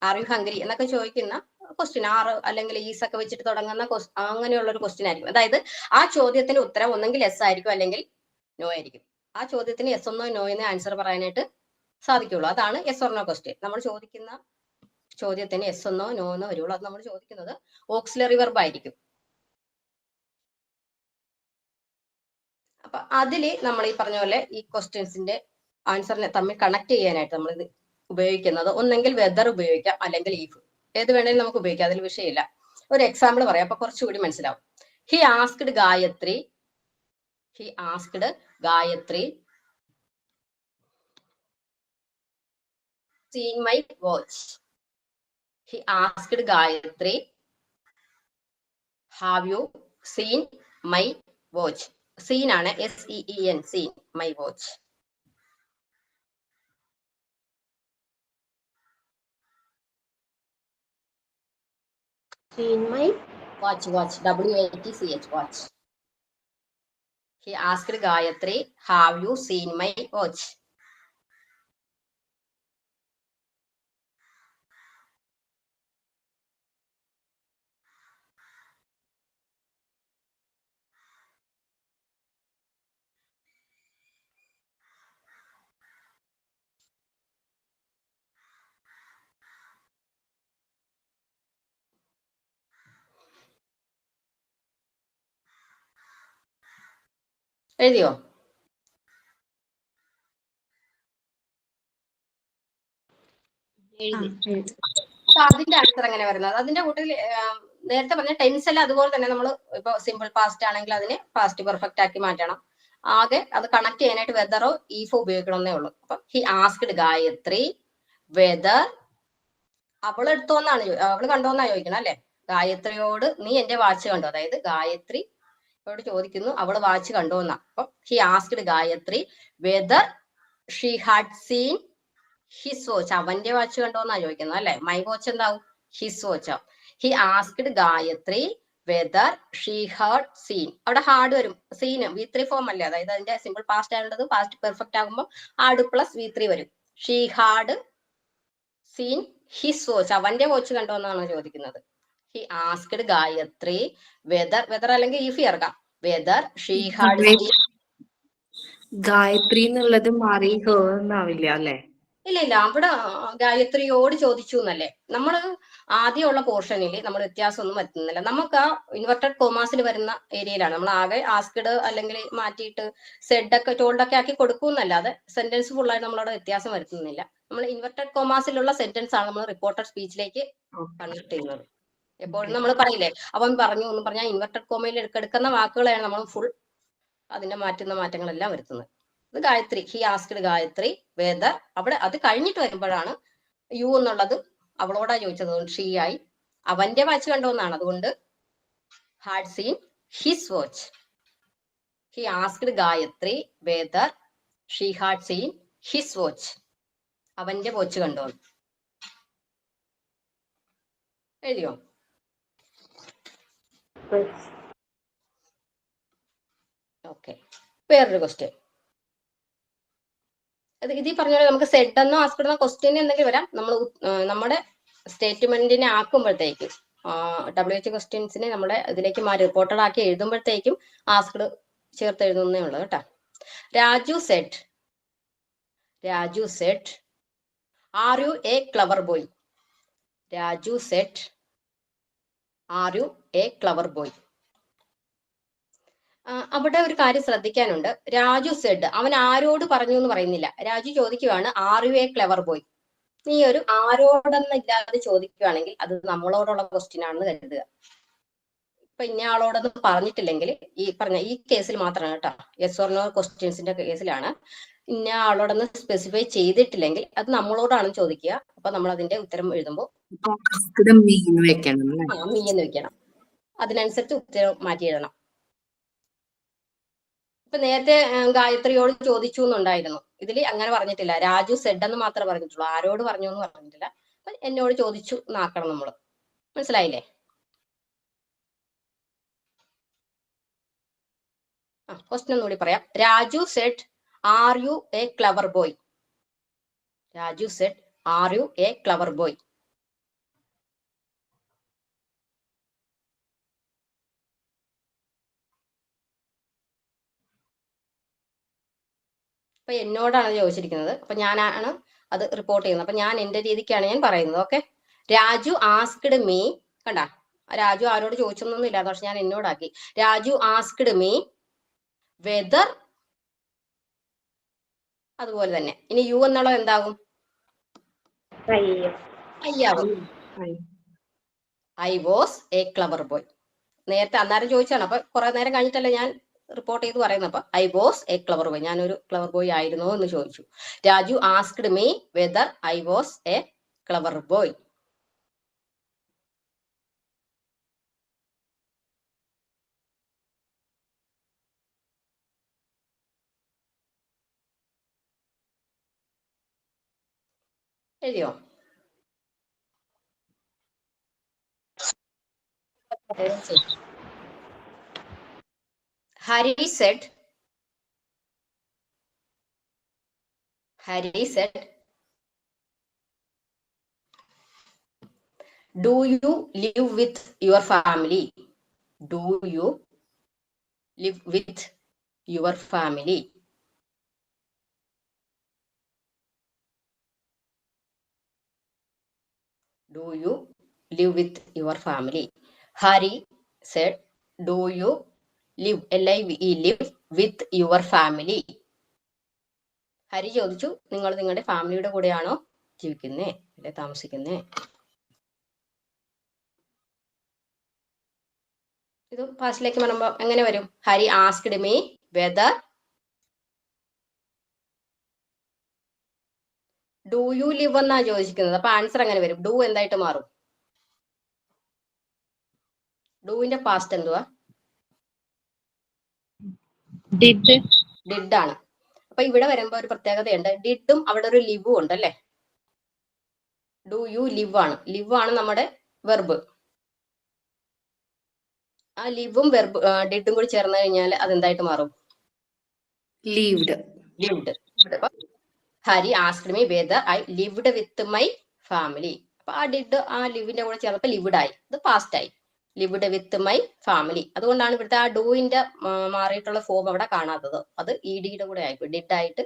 are you hungry എന്നൊക്കെ ചോദിക്കുന്ന ക്വസ്റ്റ്യൻ, ആറ് അല്ലെങ്കിൽ ഈസ് ഒക്കെ വെച്ചിട്ട് തുടങ്ങുന്ന അങ്ങനെയുള്ള ഒരു ക്വസ്റ്റ്യൻ ആയിരിക്കും. അതായത് ആ ചോദ്യത്തിന് ഉത്തരം ഒന്നെങ്കിൽ യെസ് ആയിരിക്കും അല്ലെങ്കിൽ നോ ആയിരിക്കും. ആ ചോദ്യത്തിന് യെസ് ഒന്നോ നോ എന്ന് ആൻസർ പറയാനായിട്ട് സാധിക്കുള്ളൂ. അതാണ് യെസ് ഓർ നോ ക്വസ്റ്റ്യൻ. നമ്മൾ ചോദിക്കുന്ന ചോദ്യത്തിന് യെസ് ഒന്നോ നോ എന്നോ വരുള്ളൂ. അത് നമ്മൾ ചോദിക്കുന്നത് ഓക്സിലറി വെർബ് ആയിരിക്കും. അപ്പൊ അതില് നമ്മൾ ഈ പറഞ്ഞ പോലെ ഈ ക്വസ്റ്റ്യൻസിന്റെ ആൻസറിനെ തമ്മിൽ കണക്ട് ചെയ്യാനായിട്ട് നമ്മൾ ഇത് ഉപയോഗിക്കുന്നത് ഒന്നെങ്കിൽ വെദർ ഉപയോഗിക്കാം അല്ലെങ്കിൽ ഈഫ്, ഏത് വേണേലും നമുക്ക് ഉപയോഗിക്കാം, അതിൽ വിഷയമില്ല. ഒരു എക്സാമ്പിൾ പറയാം, അപ്പൊ കുറച്ചുകൂടി മനസ്സിലാവും. He asked Gayathri seen my watch. He asked Gayatri, have you seen my watch? Seen ആണ്, SEEN, seen my watch. Seen my watch, WATCH, watch. He asked Gayatri, have you seen my watch? എഴുതിയോ? അതിന്റെ answer എങ്ങനെ വരുന്നത്? അതിന്റെ കൂട്ടത്തിൽ നേരത്തെ പറഞ്ഞ tense എല്ലാം അതുപോലെ തന്നെ നമ്മൾ ഇപ്പൊ സിമ്പിൾ പാസ്റ്റ് ആണെങ്കിൽ അതിനെ പാസ്റ്റ് പെർഫെക്റ്റ് ആക്കി മാറ്റണം. ആകെ അത് കണക്ട് ചെയ്യാനായിട്ട് വെദറോ ഈഫോ ഉപയോഗിക്കണമെന്നേ ഉള്ളൂ. അപ്പൊ ഹി ആസ്ക്ഡ് ഗായത്രി വെദർ, അവൾ എടുത്തോന്നാണ് അവള് കണ്ടോന്നാ ചോദിക്കണം അല്ലെ? ഗായത്രിയോട് നീ എന്റെ വാച്ച് കണ്ടോ? അതായത് ഗായത്രി ോട് ചോദിക്കുന്നു അവള് വാച്ച് കണ്ടോന്നാ. അപ്പൊ he asked Gayathri whether she had seen his watch, അവന്റെ വാച്ച് കണ്ടോന്നാ ചോദിക്കുന്നത് അല്ലെ? മൈ വാച്ച് എന്താവും? His watch. He asked Gayathri whether she had scene, അവിടെ ഹാർഡ് വരും, സീന് V3 ഫോം അല്ലേ, അതായത് അതിന്റെ സിമ്പിൾ പാസ്റ്റ് ആയത് പാസ്റ്റ് പെർഫെക്റ്റ് ആകുമ്പോൾ ഹാർഡ് പ്ലസ് V3 വരും. She had seen his watch, അവന്റെ വാച്ച് കണ്ടോന്നാണ് ചോദിക്കുന്നത്. He asked Gayathri whether, whether അല്ലെങ്കിൽ ഇഫ് ചേർക്കാം, whether she had scene. Gayathri എന്നുള്ളത് മാറി ഹേ എന്നാവില്ല അല്ലെ? ഇല്ല ഇല്ല, അവിടെ ഗായത്രിയോട് ചോദിച്ചു എന്നല്ലേ. നമ്മള് ആദ്യമുള്ള പോർഷനിൽ നമ്മൾ വ്യത്യാസമൊന്നും വരുത്തുന്നില്ല. നമുക്ക് ആ ഇൻവെർട്ടഡ് കോമാസിൽ വരുന്ന ഏരിയയിലാണ് നമ്മൾ ആകെ ആസ്ക്ഡ് അല്ലെങ്കിൽ മാറ്റിയിട്ട് സെഡ് ഒക്കെ ടോൾഡൊക്കെ ആക്കി കൊടുക്കുന്നല്ലാതെ സെന്റൻസ് ഫുള്ളായിട്ട് നമ്മളവിടെ വ്യത്യാസം വരുത്തുന്നില്ല. നമ്മൾ ഇൻവെർട്ടഡ് കോമാസിലുള്ള സെന്റൻസ് ആണ് നമ്മൾ റിപ്പോർട്ടഡ് സ്പീച്ചിലേക്ക് കൺവേർട്ട് ചെയ്യുന്നത്. എപ്പോഴും നമ്മൾ പറയില്ലേ അവൻ പറഞ്ഞു എന്ന് പറഞ്ഞാൽ ഇൻവെർട്ടഡ് കോമയിൽ എടുക്കുന്ന വാക്കുകളെയാണ് നമ്മൾ ഫുൾ അതിന്റെ മാറ്റങ്ങളെല്ലാം വരുത്തുന്നത്. ഇത് Gayathri, he asked Gayathri whether, അവിടെ അത് കഴിഞ്ഞിട്ട് വരുമ്പോഴാണ് യു എന്നുള്ളത് അവളോടാ ചോദിച്ചത്, ഷീ ആയി. അവന്റെ വാച്ച് കണ്ടോന്നാണ്, അതുകൊണ്ട് had seen his watch. He asked Gayathri whether she had seen his watch, അവന്റെ വാച്ച് കണ്ടോന്ന്. എഴുതിയോ? ഓക്കെ, വേറൊരു ക്വസ്റ്റ്യൻ. ഇത് പറഞ്ഞ പോലെ നമുക്ക് സെഡ് എന്നോ ആസ്ക്ഡ് എന്നോ ക്വസ്റ്റ്യൻ എന്തെങ്കിലും വരാം. നമ്മൾ നമ്മുടെ സ്റ്റേറ്റ്മെന്റിനെ ആക്കുമ്പോഴത്തേക്കും WH ക്വസ്റ്റ്യൻസിനെ നമ്മുടെ ഇതിലേക്ക് മാറി റിപ്പോർട്ടഡ് ആക്കി എഴുതുമ്പോഴത്തേക്കും ആസ്ക്ഡ് ചേർത്ത് എഴുതുന്നേ ഉള്ളൂ കേട്ടോ. Raju said are you a clever boy. Raju said are you a clever boy. അവിടെ ഒരു കാര്യം ശ്രദ്ധിക്കാനുണ്ട്. രാജു സെഡ്, അവൻ ആരോട് പറഞ്ഞു എന്ന് പറയുന്നില്ല. രാജു ചോദിക്കുവാണ് are you a clever boy. നീ ഒരു ആരോടെന്നില്ലാതെ ചോദിക്കുകയാണെങ്കിൽ അത് നമ്മളോടുള്ള ക്വസ്റ്റ്യൻ ആണെന്ന് കരുതുക. ഇപ്പൊ ഇന്ന ആളോടൊന്നും പറഞ്ഞിട്ടില്ലെങ്കിൽ ഈ കേസിൽ മാത്രമാണ് കേട്ടോ, യെസ് ഓർ നോ ക്വസ്റ്റ്യൻസിന്റെ കേസിലാണ്. ഇന്ന ആളോടൊന്ന് സ്പെസിഫൈ ചെയ്തിട്ടില്ലെങ്കിൽ അത് നമ്മളോടാണ് ചോദിക്കുക. അപ്പൊ നമ്മൾ അതിന്റെ ഉത്തരം എഴുതുമ്പോൾ മീ എന്ന് വെക്കണം. അതിനനുസരിച്ച് ഉത്തരം മാറ്റി എഴുതണം. ഇപ്പൊ നേരത്തെ ഗായത്രിയോട് ചോദിച്ചു എന്നുണ്ടായിരുന്നു, ഇതിൽ അങ്ങനെ പറഞ്ഞിട്ടില്ല. രാജു സെഡ് എന്ന് മാത്രമേ പറഞ്ഞിട്ടുള്ളൂ, ആരോട് പറഞ്ഞു എന്ന് പറഞ്ഞിട്ടില്ല. അപ്പൊ എന്നോട് ചോദിച്ചു എന്നാക്കണം നമ്മള്. മനസ്സിലായില്ലേ? ക്വസ്റ്റ്യൻ ഒന്നുകൂടി പറയാം. Raju said are you a clever boy. Raju said are you a clever boy. അപ്പൊ എന്നോടാണ് ചോദിച്ചിരിക്കുന്നത്, അപ്പൊ ഞാനാണ് അത് റിപ്പോർട്ട് ചെയ്യുന്നത്. അപ്പൊ ഞാൻ എന്റെ രീതിക്കാണ് ഞാൻ പറയുന്നത്. Okay, Raju asked me. കണ്ട, രാജു ആരോട് ചോദിച്ചൊന്നും ഇല്ലാതെ പക്ഷെ ഞാൻ എന്നോടാക്കി. രാജു ആസ്ക്ഡ് മീ വെദർ, അതുപോലെ തന്നെ. ഇനി യു എന്നുള്ളത് എന്താകും? അയ്യാവും. I was a clever boy. നേരത്തെ അന്നേരം ചോദിച്ചാണ്, അപ്പൊ കുറെ നേരം കഴിഞ്ഞിട്ടല്ലേ ഞാൻ റിപ്പോർട്ട് ചെയ്ത് പറയുന്നത്. അപ്പൊ I was a clever boy, ഞാനൊരു ക്ലവർ ബോയ് ആയിരുന്നോ എന്ന് ചോദിച്ചു. Raju asked me whether I was a clever boy. എഴുതിയോ? Harry said, do you live with your family? Do you live with your family? Do you live with your family? Harry said, do you live, live with your family. Hari ചോദിച്ചു, നിങ്ങൾ നിങ്ങളുടെ ഫാമിലിയുടെ കൂടെയാണോ ജീവിക്കുന്നേ അല്ലെ താമസിക്കുന്നേ? ഇത് പാസ്റ്റിലേക്ക് വരുമ്പോ എങ്ങനെ വരും? Hari asked me whether do you live എന്നാ ചോദിക്കുന്നത്. അപ്പൊ ആൻസർ എങ്ങനെ വരും? ഡു എന്തായിട്ട് മാറും? ഡൂവിന്റെ പാസ്റ്റ് എന്തുവാ? ഡിഡ് ആണ്. അപ്പൊ ഇവിടെ വരുമ്പോ ഒരു പ്രത്യേകതയുണ്ട്. ഡിഡും അവിടെ ഒരു ലിവും ഉണ്ട് അല്ലെ? ഡു യു ലിവ് ആണ്. ലിവ് ആണ് നമ്മുടെ വെർബ്. ആ ലിവും വെർബ് ഡിഡും കൂടി ചേർന്ന് കഴിഞ്ഞാൽ അതെന്തായിട്ട് മാറും? Lived. Lived. Hari asked me whether I lived with my family. അപ്പൊ ആ ഡിഡ് ആ ലിവിന്റെ കൂടെ ചേർന്നപ്പോ ലിവ്ഡ് ആയി. ഇത് പാസ്റ്റ് ആയി. Lived with my family. അതുകൊണ്ടാണ് ഇവിടുത്തെ ആ ഡൂവിന്റെ മാറിയിട്ടുള്ള ഫോം അവിടെ കാണാത്തത്. അത് ഇഡിയുടെ കൂടെ ആയിപ്പോയി. ഡിഡ് ആയിട്ട്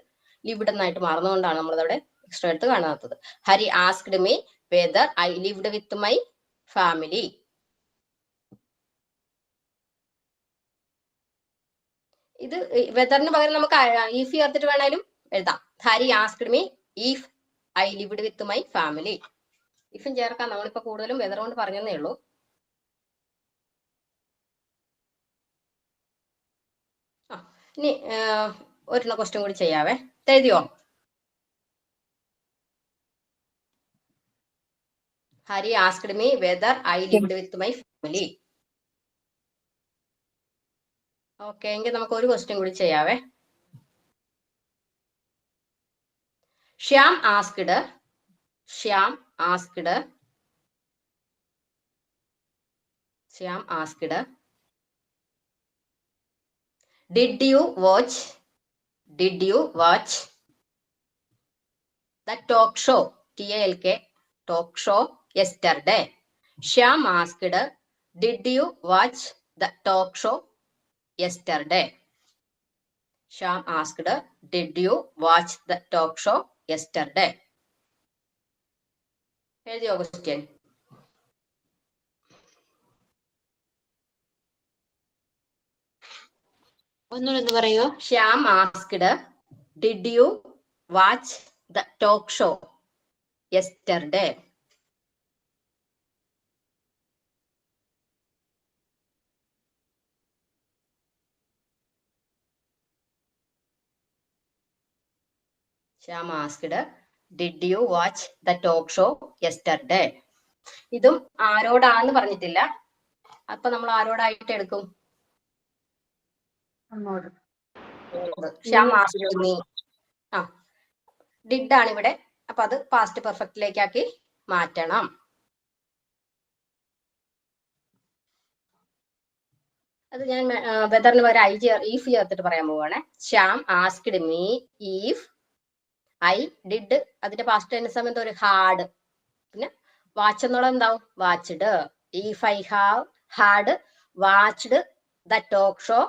ലിവ്ഡ് എന്നായിട്ട് മാറുന്നതുകൊണ്ടാണ് നമ്മളതവിടെ എക്സ്ട്രാ എടുത്ത് കാണാത്തത്. Hari asked me whether I lived with my family. ഇത് വെദറിന് പകരം നമുക്ക് ഈഫ് ചേർത്തിട്ട് വേണേലും എഴുതാം. Hari asked me if I lived with my family. ഇഫും ചേർക്കാം. നമ്മളിപ്പോ കൂടുതലും വെദർ കൊണ്ട് പറഞ്ഞതേ ഉള്ളൂ. ഇനി ഒരെണ്ണം ക്വസ്റ്റ്യൻ കൂടി ചെയ്യാവേ. എഴുതിയോ? Hari asked me whether I lived with my family. Okay, എങ്കിൽ നമുക്ക് ഒരു ക്വസ്റ്റ്യൻ കൂടി ചെയ്യാവേ. Shyam asked Did you watch the talk show, TALK, talk show yesterday? Shyam asked, did you watch the talk show yesterday? Shyam asked, did you watch the talk show yesterday? Here's your question. ഒന്നുകൂടെ പറയോ? Shyam asked, did you watch the talk show yesterday? Shyam asked, did you watch the talk show yesterday? ഇതും ആരോടാന്ന് പറഞ്ഞിട്ടില്ല. അപ്പൊ നമ്മൾ ആരോടായിട്ട് എടുക്കും? Shyam asked me. Did ആണ് ഇവിടെ. അപ്പൊ അത് പാസ്റ്റ് പെർഫെക്റ്റിലേക്കാക്കി മാറ്റണം. അത് ഞാൻ വെദറിന് പകരം ഈഫ് ചേർത്തിട്ട് പറയാൻ പോവാണ്. Shyam asked me if I did, അതിന്റെ പാസ്റ്റ് ടെൻസ് സമയത്ത് ഒരു ഹാഡ്, പിന്നെ വാച്ച് എന്നുള്ളത് എന്താവും? Watched. If I had watched the talk show.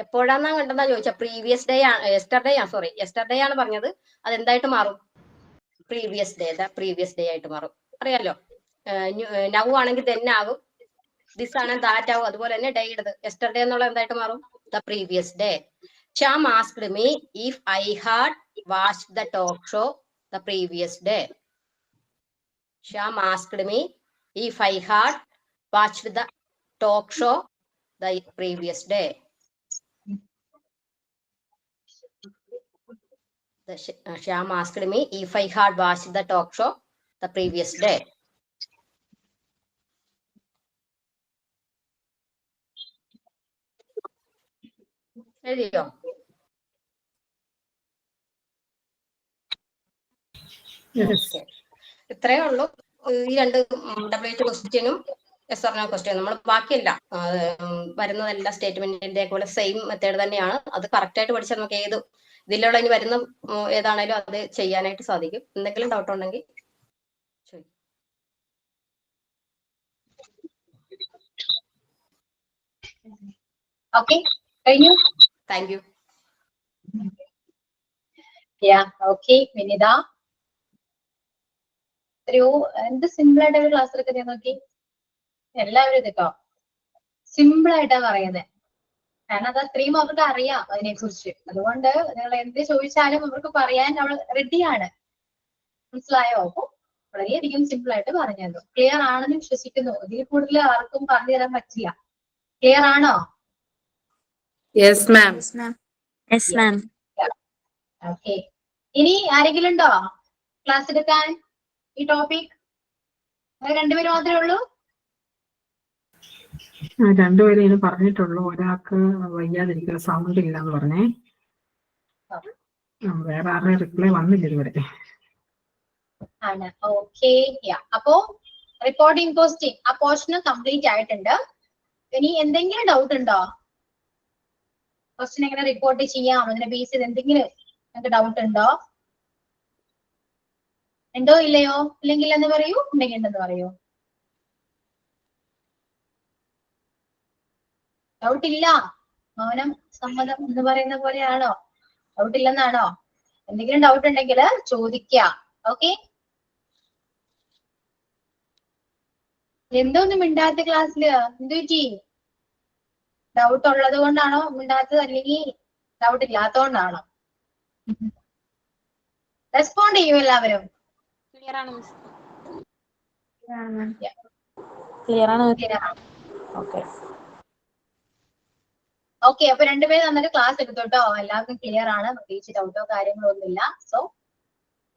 എപ്പോഴാന്നാ കണ്ടെന്നാ ചോദിച്ചാൽ പ്രീവിയസ് ഡേ ആണ്, യെസ്റ്റർഡേ ആണ് പറഞ്ഞത്. അത് എന്തായിട്ട് മാറും? പ്രീവിയസ് ഡേ ആയിട്ട് മാറും. അറിയാലോ, നൗ ആണെങ്കിൽ തന്നെ ആകും, ദിസ് ആണ് ദാറ്റ് ആവും. അതുപോലെ തന്നെ ഡേ ഇടത് യെസ്റ്റർഡേ എന്നുള്ള എന്തായിട്ട് മാറും? The previous day. Shyam asked me if I had watched the talk show the previous day. Shyam asked me if I had watched the talk show the previous day. Shyam asked me if I had watched the talk show the previous day. എഴുതിയോ? ഇത്രയേ ഉള്ളൂ. ഈ രണ്ട് WH ക്വസ്റ്റ്യനും SR question. നമ്മൾ ബാക്കിയല്ല വരുന്നതെല്ലാം സ്റ്റേറ്റ്മെന്റിന്റെ പോലെ same method തന്നെയാണ്. അത് കറക്റ്റ് ആയിട്ട് പഠിച്ചാൽ നമുക്ക് ഏത് ഇതിലുള്ള ഇനി വരുന്ന ഏതാണേലും അത് ചെയ്യാനായിട്ട് സാധിക്കും. എന്തെങ്കിലും ഡൗട്ട് ഉണ്ടെങ്കിൽ ചോദിക്കും. ഓക്കെ, കഴിഞ്ഞു. Thank you. ഓക്കെ, വിനിത. എത്രയോ എന്ത് സിമ്പിൾ ആയിട്ട് ഒരു ക്ലാസ് എടുക്കുന്നത് നോക്കി. എല്ലാവരും ഇതൊക്കെ സിമ്പിൾ ആയിട്ടാ പറയുന്നത്. കാരണം അത് അത്രയും അവർക്ക് അറിയാം അതിനെ കുറിച്ച്. അതുകൊണ്ട് നിങ്ങൾ എന്ത് ചോദിച്ചാലും അവർക്ക് പറയാൻ അവൾ റെഡിയാണ്. മനസ്സിലായോ? അപ്പൊ വളരെയധികം സിമ്പിൾ ആയിട്ട് പറഞ്ഞു തന്നു. ക്ലിയർ ആണെന്ന് വിശ്വസിക്കുന്നു. ഇതിൽ കൂടുതൽ ആർക്കും പറഞ്ഞു തരാൻ പറ്റില്ല. ക്ലിയർ ആണോ? Yes ma'am. Yes, ma'am. Okay. ഇനി ആരെങ്കിലും ഉണ്ടോ ക്ലാസ് എടുക്കാൻ ഈ ടോപ്പിക്? രണ്ടുപേരും മാത്രമേ ഉള്ളൂ? രണ്ടുപേരും ഇതിന് പറഞ്ഞിട്ടുള്ളൂ. ഒരാൾക്ക് വയ്യാതിരിക്കുന്ന സൗണ്ട് ഇല്ലാന്ന് പറഞ്ഞേ. വേറെ ആരുടെ റിപ്ലൈ വന്നില്ല ഇതുവരെ. ആണ്. ഓക്കെ. അപ്പോ റിപ്പോർട്ടിംഗ് ക്വസ്റ്റ്യൻ ആ പോർഷൻ കംപ്ലീറ്റ് ആയിട്ടുണ്ട്. ഇനി എന്തെങ്കിലും ഡൗട്ട് ഉണ്ടോ? ക്വസ്റ്റ്യൻ എങ്ങനെ റിപ്പോർട്ട് ചെയ്യാം അതിനെ ബേസ് ചെയ്ത് എന്തെങ്കിലും നിങ്ങൾക്ക് ഡൗട്ട് ഉണ്ടോ? ഉണ്ടോ ഇല്ലയോ? ഇല്ലെങ്കിൽ എന്ന് പറയൂ, ഉണ്ടെങ്കിൽ ഉണ്ടെന്ന് പറയൂ. ഡൗട്ട് ഇല്ല, മൗനം സമ്മതം എന്ന് പറയുന്ന പോലെയാണോ? ഡൗട്ട് ഇല്ലെന്നാണോ? എന്തെങ്കിലും ഡൗട്ട് ഉണ്ടെങ്കിൽ ചോദിക്കാം. ഓക്കെ. എന്തോന്നും മിണ്ടാത്ത ക്ലാസ്സില്? എന്തു പറ്റി? ഡൗട്ട് ഉള്ളത് കൊണ്ടാണോ മിണ്ടാത്തത്, അല്ലെങ്കിൽ ഡൗട്ട് ഇല്ലാത്തതുകൊണ്ടാണോ? റെസ്പോണ്ട് ചെയ്യൂ എല്ലാവരും. ക്ലിയർ ആണ് മിസ്. Clear ആണ്. Clear ആണ്. Okay. ഓക്കെ. അപ്പൊ രണ്ടുപേരും നന്നായിട്ട് ക്ലാസ് എടുത്തു കേട്ടോ. എല്ലാവർക്കും ക്ലിയർ ആണ്, പ്രത്യേകിച്ച് ഡൗട്ടോ കാര്യങ്ങളോ ഒന്നുമില്ല. സോ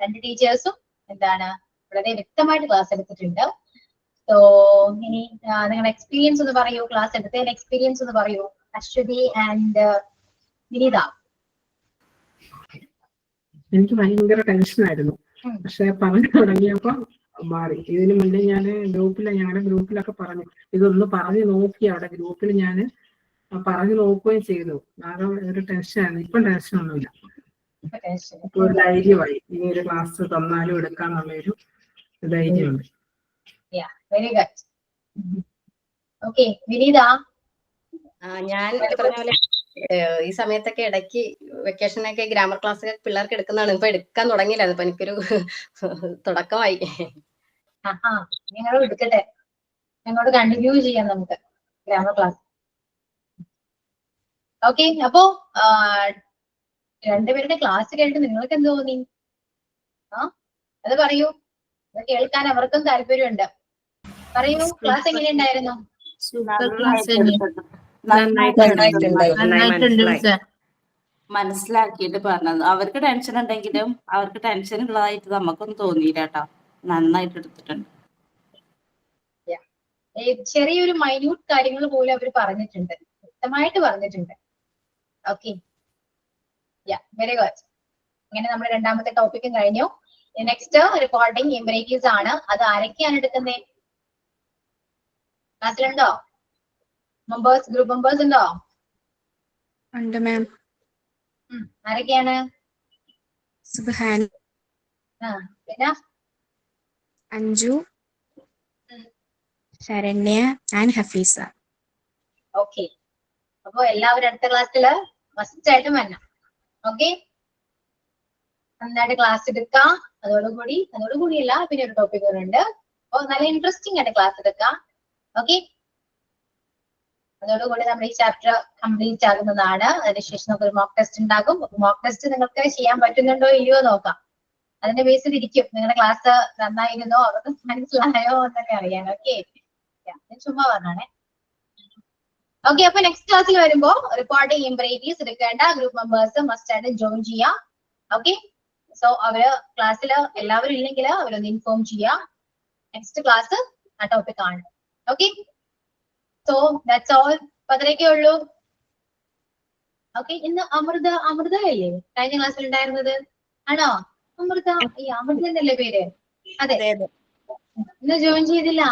രണ്ട് ടീച്ചേഴ്സും എന്താണ് വളരെ വ്യക്തമായിട്ട് ക്ലാസ് എടുത്തിട്ടുണ്ട്. സോ ഇനി നിങ്ങളുടെ എക്സ്പീരിയൻസ് ഒന്ന് പറയൂ. ക്ലാസ് എടുത്തതിന്റെ എക്സ്പീരിയൻസ് ഒന്ന് പറയൂ. അശ്വതി ആൻഡ് വിനീത. എനിക്ക് ഭയങ്കര ടെൻഷനായിരുന്നു. പക്ഷെ പറഞ്ഞു തുടങ്ങിയപ്പോ മാറി. ഇതിനു മുന്നേ ഞാൻ ഞങ്ങളുടെ ഗ്രൂപ്പിലൊക്കെ പറഞ്ഞു, ഇതൊന്ന് പറഞ്ഞു നോക്കി. അവിടെ ഗ്രൂപ്പിൽ ഞാൻ പറഞ്ഞു നോക്കുകയും ചെയ്തു. ആകെ ഒരു ടെൻഷനായിരുന്നു. ഇപ്പം ടെൻഷനൊന്നുമില്ല. ഇപ്പൊ ഒരു ധൈര്യമായി. ഇനി ഒരു ക്ലാസ് തന്നാലും എടുക്കാന്നുള്ളൊരു ധൈര്യമുണ്ട്. Very good. ഓക്കെ. വിനീത. ഞാൻ പറഞ്ഞ പോലെ ഈ സമയത്തൊക്കെ ഇടയ്ക്ക് വെക്കേഷനൊക്കെ ഗ്രാമർ ക്ലാസ് പിള്ളേർക്ക് എടുക്കുന്നതാണ്. ഇപ്പൊ എടുക്കാൻ തുടങ്ങിയില്ലായിരുന്നു. ഇപ്പൊ എനിക്കൊരു തുടക്കമായി. ഞങ്ങൾ എടുക്കട്ടെ, ഞങ്ങളോട് കണ്ടിന്യൂ ചെയ്യാം നമുക്ക് ഗ്രാമർ ക്ലാസ്. ഓക്കെ. അപ്പോ രണ്ടുപേരുടെ ക്ലാസ് കേട്ടിട്ട് നിങ്ങൾക്ക് എന്ത് തോന്നി? അത് പറയൂ. അത് കേൾക്കാൻ അവർക്കും താല്പര്യമുണ്ട്. പറയൂ, ക്ലാസ് എങ്ങനെയുണ്ടായിരുന്നു? മനസ്സിലാക്കിയിട്ട് പറഞ്ഞത്. അവർക്ക് ടെൻഷൻ ഉണ്ടെങ്കിലും അവർക്ക് ടെൻഷൻ ഉള്ളതായിട്ട് നമുക്കൊന്നും തോന്നിയില്ല കേട്ടോ. നന്നായിട്ട് എടുത്തിട്ടുണ്ട്. ചെറിയൊരു മൈന്യൂട്ട് കാര്യങ്ങൾ പോലും അവർ പറഞ്ഞിട്ടുണ്ട്, വ്യക്തമായിട്ട് പറഞ്ഞിട്ടുണ്ട്. ഓക്കെ. Very good. ഇങ്ങനെ നമ്മുടെ രണ്ടാമത്തെ ടോപ്പിക്കും കഴിഞ്ഞു. നെക്സ്റ്റ് റിപ്പോർട്ടിംഗ് ഇംപറേറ്റീവ്സ് ആണ്. അത് ആരൊക്കെയാണ് എടുക്കുന്നത്? ക്ലാസ്സിലുണ്ടോ? മെമ്പേഴ്സ്, ഗ്രൂപ്പ് മെമ്പേഴ്സ് ഉണ്ടോ? ഉണ്ട് മാം. ആരൊക്കെയാണ്? സുബ്ഹാൻ, പിന്നെ അഞ്ജു, ശരണ്യ ആൻഡ് ഹഫീസ. ഓക്കെ. അപ്പൊ എല്ലാവരും അടുത്ത ക്ലാസ്സില് മസ്റ്റ് ആയിട്ടും വരണം. ഓക്കെ. നന്നായിട്ട് ക്ലാസ് എടുക്കാം. അതോടുകൂടിയല്ല, പിന്നെ ഒരു ടോപ്പിക് ഉണ്ട്. അപ്പൊ നല്ല ഇൻട്രസ്റ്റിംഗ് ആയിട്ട് ക്ലാസ് എടുക്കാം. ഓക്കെ. അതോടുകൂടി നമ്മൾ ഈ ചാപ്റ്റർ കംപ്ലീറ്റ് ആകുന്നതാണ്. അതിനുശേഷം നമുക്ക് ഒരു മോക്ക് ടെസ്റ്റ് ഉണ്ടാകും. മോക്ക് ടെസ്റ്റ് നിങ്ങൾക്ക് ചെയ്യാൻ പറ്റുന്നുണ്ടോ ഇല്ലയോ നോക്കാം. അതിന്റെ ബേസിൽ ഇരിക്കും നിങ്ങളുടെ ക്ലാസ് നന്നായിരുന്നോ, അവർക്ക് മനസ്സിലായോ എന്നൊക്കെ അറിയാൻ. ഓക്കെ. ചുമ്മാ പറഞ്ഞാണേ. ഓക്കെ. അപ്പൊ നെക്സ്റ്റ് ക്ലാസ്സിൽ വരുമ്പോ റിപ്പോർട്ടിംഗ് ഇംപറേറ്റീവ്സ് എടുക്കേണ്ട ഗ്രൂപ്പ് മെമ്പേഴ്സ് മസ്റ്റ് ആയിട്ട് ജോയിൻ ചെയ്യാം. ഓക്കെ. സോ അവര് ക്ലാസ്സിൽ എല്ലാവരും ഇല്ലെങ്കിൽ അവരൊന്ന് ഇൻഫോം ചെയ്യാം. നെക്സ്റ്റ് ക്ലാസ് ആ ടോപ്പിക് ആണ്. ഓക്കെ. So that's all. അത്രയൊക്കെ ഉള്ളൂ. ഓക്കെ. ഇന്ന് അമൃത അല്ലേ കഴിഞ്ഞ ക്ലാസ്സിൽ ഉണ്ടായിരുന്നത്? ആണോ? അമൃത. ഈ അമൃത എന്നല്ലേ പേര്? അതെ. ഇന്ന് ജോയിൻ ചെയ്തില്ല?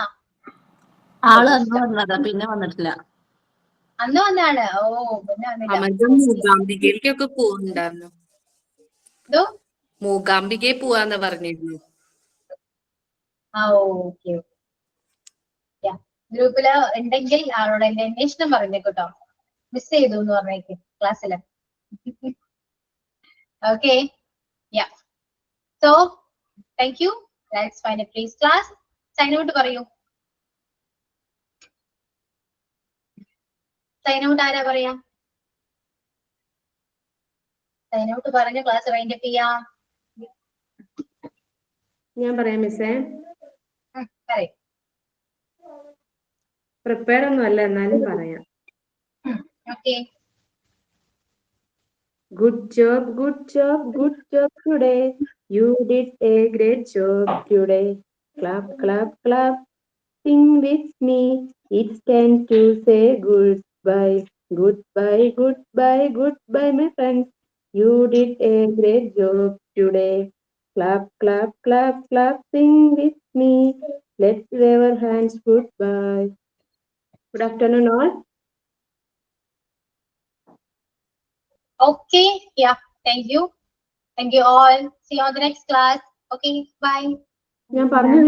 ആള് അന്ന് വന്നതാ, പിന്നെ വന്നിട്ടില്ല. അന്ന് വന്നാണ്. ഓ, പിന്നെ മൂകാംബികയിലേക്കൊക്കെ പോകുന്നുണ്ടായിരുന്നു. എന്തോ? മൂകാംബികയെ പോവാന്ന് പറഞ്ഞിരുന്നു. ഓക്കെ. ഗ്രൂപ്പില് ഉണ്ടെങ്കിൽ ആളോട് എന്റെ അന്വേഷണം പറഞ്ഞേക്കട്ടോ. മിസ് ചെയ്തു എന്ന് പറഞ്ഞേക്ക് ക്ലാസ്സില്. Okay. So thank you. Let's find a please class. Sign out പറയൂ. സൈൻ ഔട്ട് ആരാ പറയാ? അതിനോട്ട് പറഞ്ഞ ക്ലാസ് വൈൻഡപ്പ് ചെയ്യാം. ഞാൻ പറയാം മിസ്സേ. പറയും. പ്രിപ്പയർ ഒന്നും അല്ല, എന്നാലും പറയാം. Okay. Good job, good job, good job today. You did a great job today. Clap, clap, clap. Sing with me. It's time to say goodbye. Goodbye, goodbye, goodbye, my friends. You did a great job today. Clap, clap, clap, clap. Sing with me. Let's wave our hands. Goodbye. Good afternoon, all. Okay. Yeah. Thank you. Thank you all. See you on the next class. Okay. Bye. ഞാൻ പറഞ്ഞു